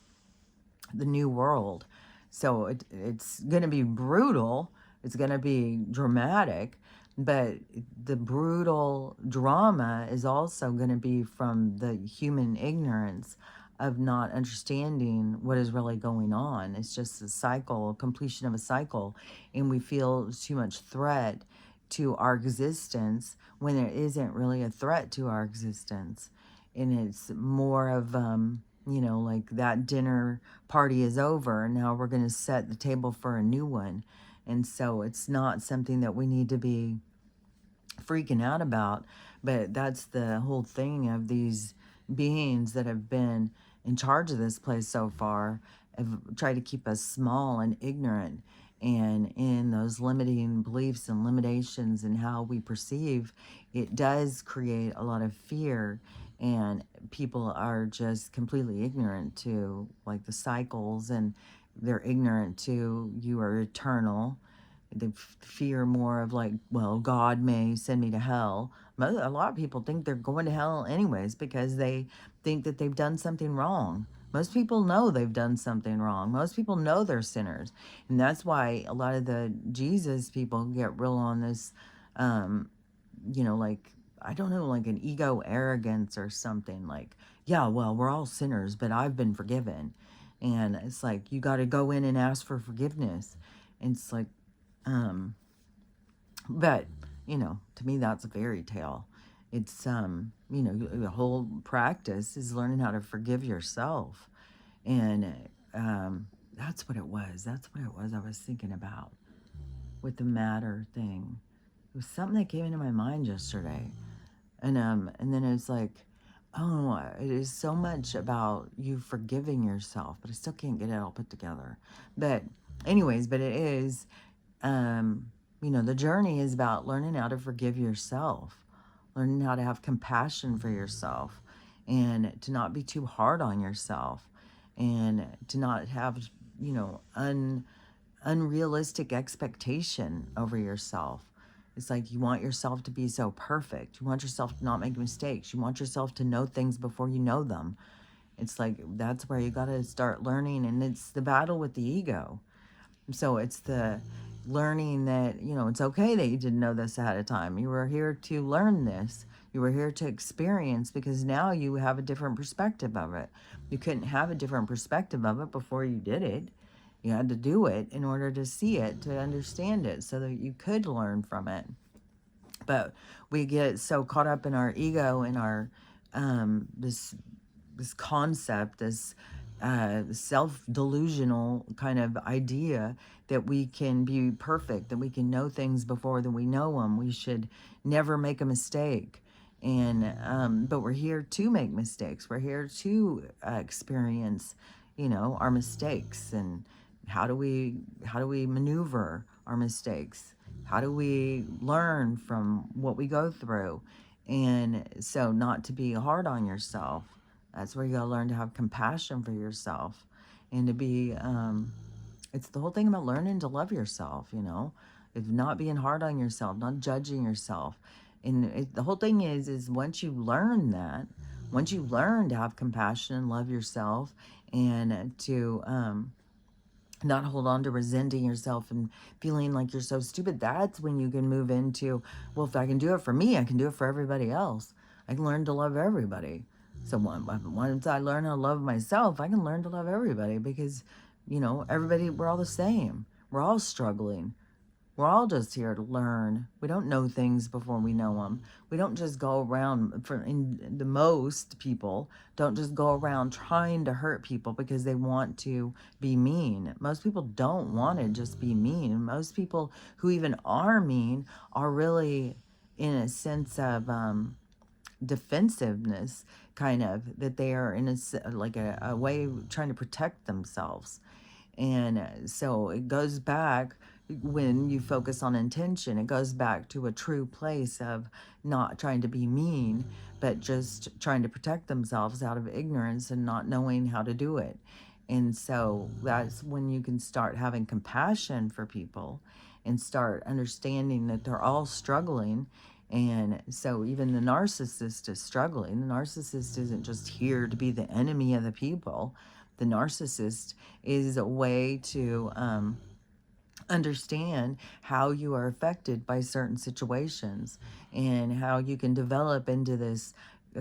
world. So it's going to be brutal. It's going to be dramatic, but the brutal drama is also going to be from the human ignorance of not understanding what is really going on. It's just a cycle, a completion of a cycle, and we feel too much threat to our existence when there isn't really a threat to our existence. And it's more of like that dinner party is over and now we're going to set the table for a new one. And so it's not something that we need to be freaking out about, but that's the whole thing of these beings that have been in charge of this place so far, have tried to keep us small and ignorant and in those limiting beliefs and limitations and how we perceive. It does create a lot of fear, and people are just completely ignorant to like the cycles, and they're ignorant to you are eternal. They fear more of like, well, God may send me to hell. A lot of people think they're going to hell anyways because they think that they've done something wrong. Most people know they've done something wrong. Most people know they're sinners. And that's why a lot of the Jesus people get real on this, like, I don't know, like an ego arrogance or something. Like, yeah, well, we're all sinners, but I've been forgiven. And it's like, you got to go in and ask for forgiveness. And it's like, um, but, to me, that's a fairy tale. It's, the whole practice is learning how to forgive yourself. And that's what it was. That's what it was I was thinking about with the matter thing. It was something that came into my mind yesterday. And then it's like, oh, it is so much about you forgiving yourself, but I still can't get it all put together. But anyways, but it is, the journey is about learning how to forgive yourself, learning how to have compassion for yourself, and to not be too hard on yourself, and to not have, unrealistic expectation over yourself. It's like you want yourself to be so perfect. You want yourself to not make mistakes. You want yourself to know things before you know them. It's like that's where you got to start learning, and it's the battle with the ego. So it's the learning that, it's okay that you didn't know this ahead of time. You were here to learn this. You were here to experience, because now you have a different perspective of it. You couldn't have a different perspective of it before you did it. You had to do it in order to see it, to understand it, so that you could learn from it. But we get so caught up in our ego and our this concept, this self-delusional kind of idea that we can be perfect, that we can know things before that we know them. We should never make a mistake. And but we're here to make mistakes. We're here to experience, our mistakes, and how do we maneuver our mistakes? How do we learn from what we go through? And so not to be hard on yourself. That's where you gotta learn to have compassion for yourself, and to be, it's the whole thing about learning to love yourself, of not being hard on yourself, not judging yourself. And the whole thing is once you learn that, once you learn to have compassion and love yourself, and to, not hold on to resenting yourself and feeling like you're so stupid, that's when you can move into, well, if I can do it for me, I can do it for everybody else. I can learn to love everybody. So once I learn how to love myself, I can learn to love everybody, because, everybody, we're all the same. We're all struggling. We're all just here to learn. We don't know things before we know them. We don't just go around, the most people don't just go around trying to hurt people because they want to be mean. Most people don't want to just be mean. Most people who even are mean are really in a sense of defensiveness, kind of, that they are in a way trying to protect themselves. And so it goes back, when you focus on intention, it goes back to a true place of not trying to be mean, but just trying to protect themselves out of ignorance and not knowing how to do it. And so that's when you can start having compassion for people and start understanding that they're all struggling, And so even the narcissist is struggling. The narcissist isn't just here to be the enemy of the people. The narcissist is a way to understand how you are affected by certain situations, and how you can develop into this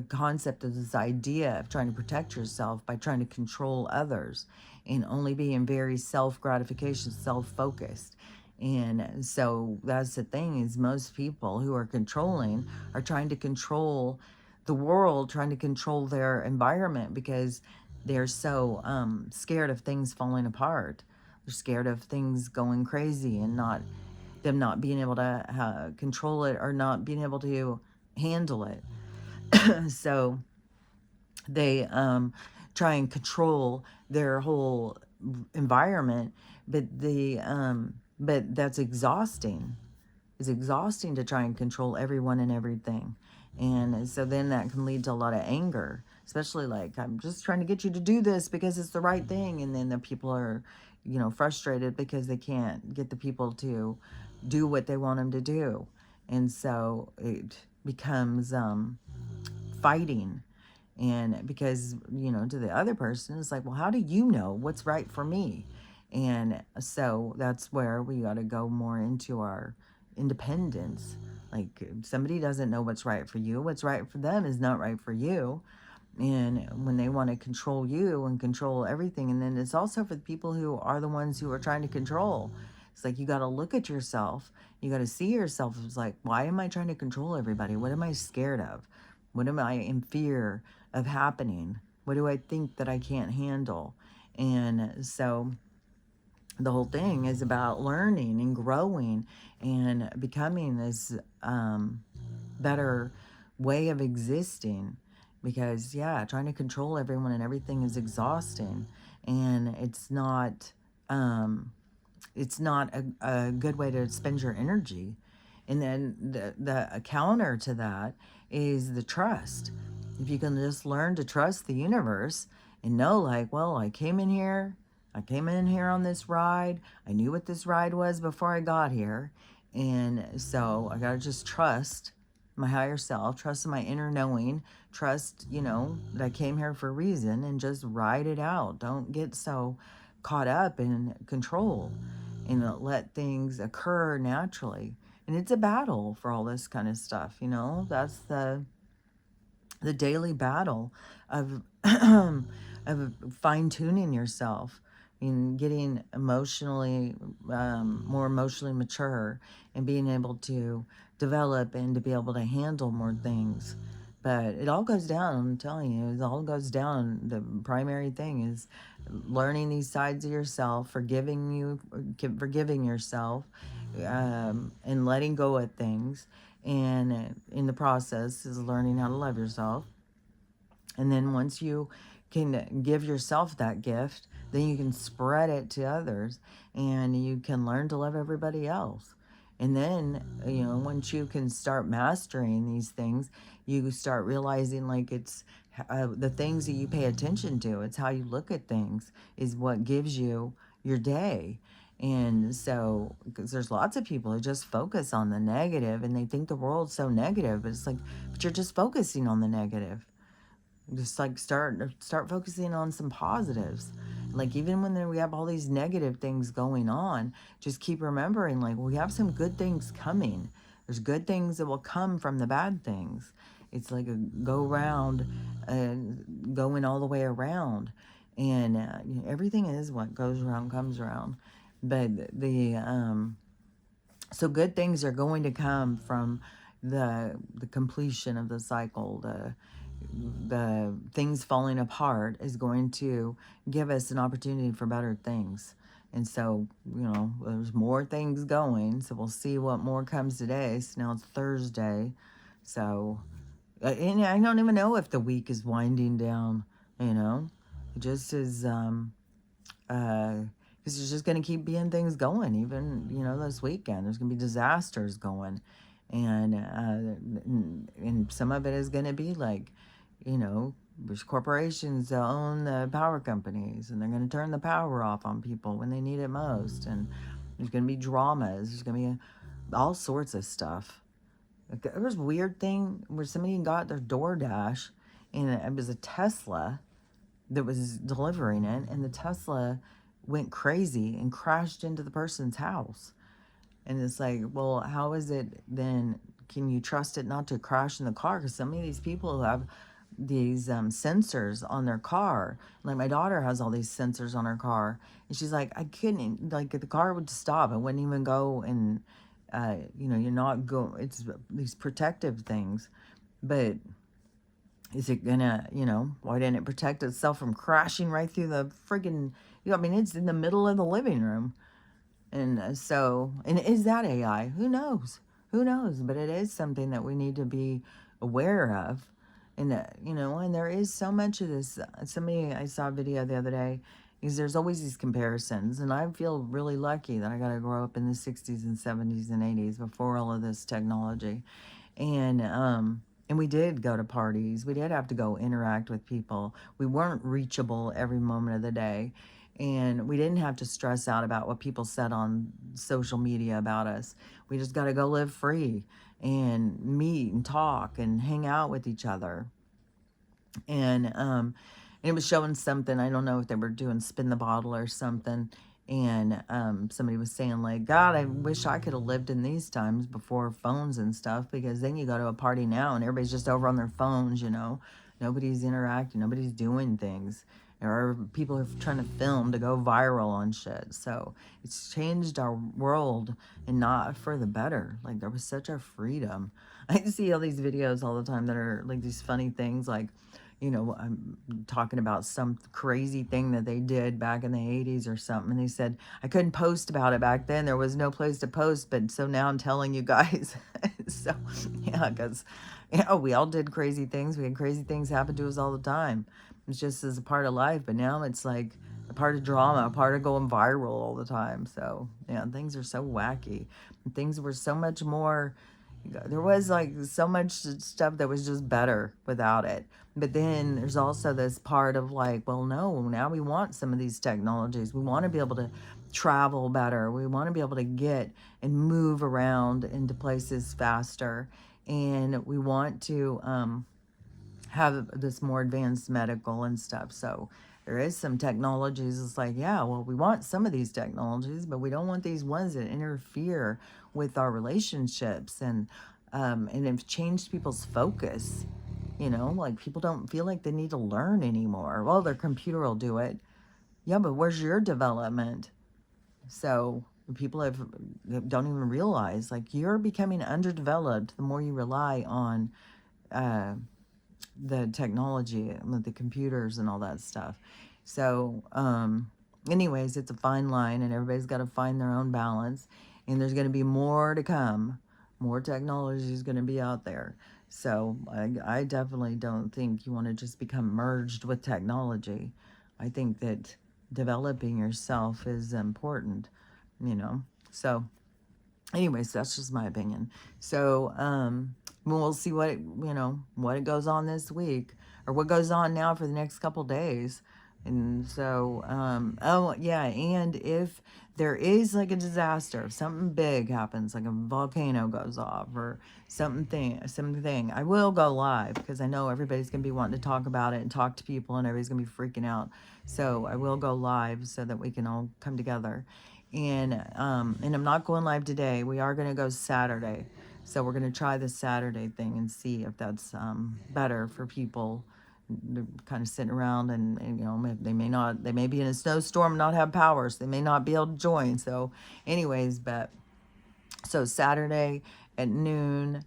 concept of this idea of trying to protect yourself by trying to control others, and only being very self-gratification, self-focused. And so that's the thing, is most people who are controlling are trying to control the world, trying to control their environment, because they're so scared of things falling apart. They're scared of things going crazy, and not being able to control it, or not being able to handle it. So they try and control their whole environment, but that's exhausting. It's exhausting to try and control everyone and everything. And so then that can lead to a lot of anger, especially like, I'm just trying to get you to do this because it's the right thing. And then the people are, frustrated because they can't get the people to do what they want them to do. And so it becomes fighting. And because, to the other person, it's like, well, how do you know what's right for me? And so that's where we got to go more into our independence. Like, if somebody doesn't know what's right for you, what's right for them is not right for you. And when they want to control you and control everything, and then it's also for the people who are the ones who are trying to control. It's like, you got to look at yourself. You got to see yourself as like, why am I trying to control everybody? What am I scared of? What am I in fear of happening? What do I think that I can't handle? And so the whole thing is about learning and growing and becoming this better way of existing. Because, yeah, trying to control everyone and everything is exhausting, and it's not a good way to spend your energy. And then the counter to that is the trust. If you can just learn to trust the universe and know, like, well, I came in here on this ride. I knew what this ride was before I got here. And so I got to just trust my higher self, trust my inner knowing, trust, that I came here for a reason, and just ride it out. Don't get so caught up in control, and let things occur naturally. And it's a battle for all this kind of stuff, That's the daily battle of of fine tuning yourself and getting emotionally more emotionally mature, and being able to develop and to be able to handle more things. But it all goes down, I'm telling you, it all goes down. The primary thing is learning these sides of yourself, forgiving yourself, and letting go of things. And in the process is learning how to love yourself. And then once you can give yourself that gift, then you can spread it to others, and you can learn to love everybody else. And then, once you can start mastering these things, you start realizing, like, it's the things that you pay attention to, it's how you look at things, is what gives you your day. And so, because there's lots of people who just focus on the negative, and they think the world's so negative, but it's like, but you're just focusing on the negative. Just like start focusing on some positives. Like, even when we have all these negative things going on, just keep remembering, like, we have some good things coming. There's good things that will come from the bad things. It's like a go round, going all the way around. And everything is what goes around comes around. But so good things are going to come from the completion of the cycle. The things falling apart is going to give us an opportunity for better things. And so, there's more things going. So we'll see what more comes today. So now it's Thursday. So, and I don't even know if the week is winding down, It just is, because there's just going to keep being things going. Even, this weekend, there's going to be disasters going. And some of it is going to be like, there's corporations that own the power companies, and they're going to turn the power off on people when they need it most. And there's going to be dramas. There's going to be all sorts of stuff. There was a weird thing where somebody got their DoorDash, and it was a Tesla that was delivering it, and the Tesla went crazy and crashed into the person's house. And it's like, well, how is it then? Can you trust it not to crash in the car? Because some of these people who have these sensors on their car, like my daughter has all these sensors on her car, and she's like, I couldn't, like, the car would stop. It wouldn't even go, and, you're not going, it's these protective things. But is it gonna, why didn't it protect itself from crashing right through the friggin', I mean, it's in the middle of the living room. And and is that AI? Who knows? Who knows? But it is something that we need to be aware of. And, and there is so much of this. I saw a video the other day, is there's always these comparisons. And I feel really lucky that I got to grow up in the 60s and 70s and 80s before all of this technology. And we did go to parties. We did have to go interact with people. We weren't reachable every moment of the day. And we didn't have to stress out about what people said on social media about us. We just got to go live free and meet and talk and hang out with each other. And it was showing something. I don't know if they were doing spin the bottle or something. And somebody was saying, like, God, I wish I could have lived in these times before phones and stuff, because then you go to a party now and everybody's just over on their phones, Nobody's interacting, nobody's doing things. Or people are trying to film to go viral on shit. So it's changed our world, and not for the better. Like, there was such a freedom. I see all these videos all the time that are like these funny things, like, I'm talking about some crazy thing that they did back in the 80s or something. And they said, I couldn't post about it back then. There was no place to post. But so now I'm telling you guys. So, yeah, because, we all did crazy things. We had crazy things happen to us all the time. It's just as a part of life. But now it's like a part of drama, a part of going viral all the time. So, yeah, things are so wacky. And things were so much more. There was like so much stuff that was just better without it. But then there's also this part of like, well, no, now we want some of these technologies. We want to be able to travel better. We want to be able to get and move around into places faster. And we want to have this more advanced medical and stuff. So there is some technologies. It's like, yeah, well, we want some of these technologies, but we don't want these ones that interfere with our relationships, and have changed people's focus. Like, people don't feel like they need to learn anymore. Well, their computer will do it. Yeah, but where's your development? So people don't even realize, like, you're becoming underdeveloped the more you rely on the technology with the computers and all that stuff. So, anyways, it's a fine line, and everybody's got to find their own balance. And there's going to be more to come. More technology is going to be out there. So I definitely don't think you want to just become merged with technology. I think that developing yourself is important, So, anyways, that's just my opinion. So, we'll see what it goes on this week, or what goes on now for the next couple days. And so, oh yeah, and if there is like a disaster, if something big happens, like a volcano goes off or something, I will go live, because I know everybody's gonna be wanting to talk about it and talk to people, and everybody's gonna be freaking out. So I will go live so that we can all come together. And I'm not going live today. We are gonna go Saturday. So we're going to try this Saturday thing and see if that's better for people. They're kind of sitting around, and they may be in a snowstorm, not have power, so they may not be able to join. So anyways, but so Saturday at noon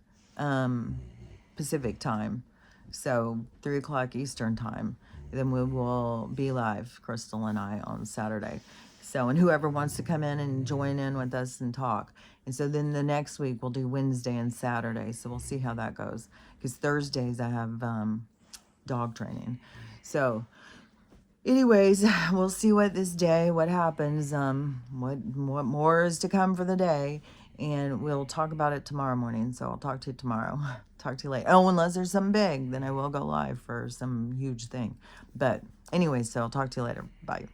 Pacific time, so 3 o'clock Eastern time, then we will be live, Crystal and I, on Saturday. So, and whoever wants to come in and join in with us and talk. And so then the next week we'll do Wednesday and Saturday. So we'll see how that goes. Because Thursdays I have dog training. So anyways, we'll see what happens, what more is to come for the day. And we'll talk about it tomorrow morning. So I'll talk to you tomorrow. Talk to you later. Oh, unless there's something big, then I will go live for some huge thing. But anyways, so I'll talk to you later. Bye.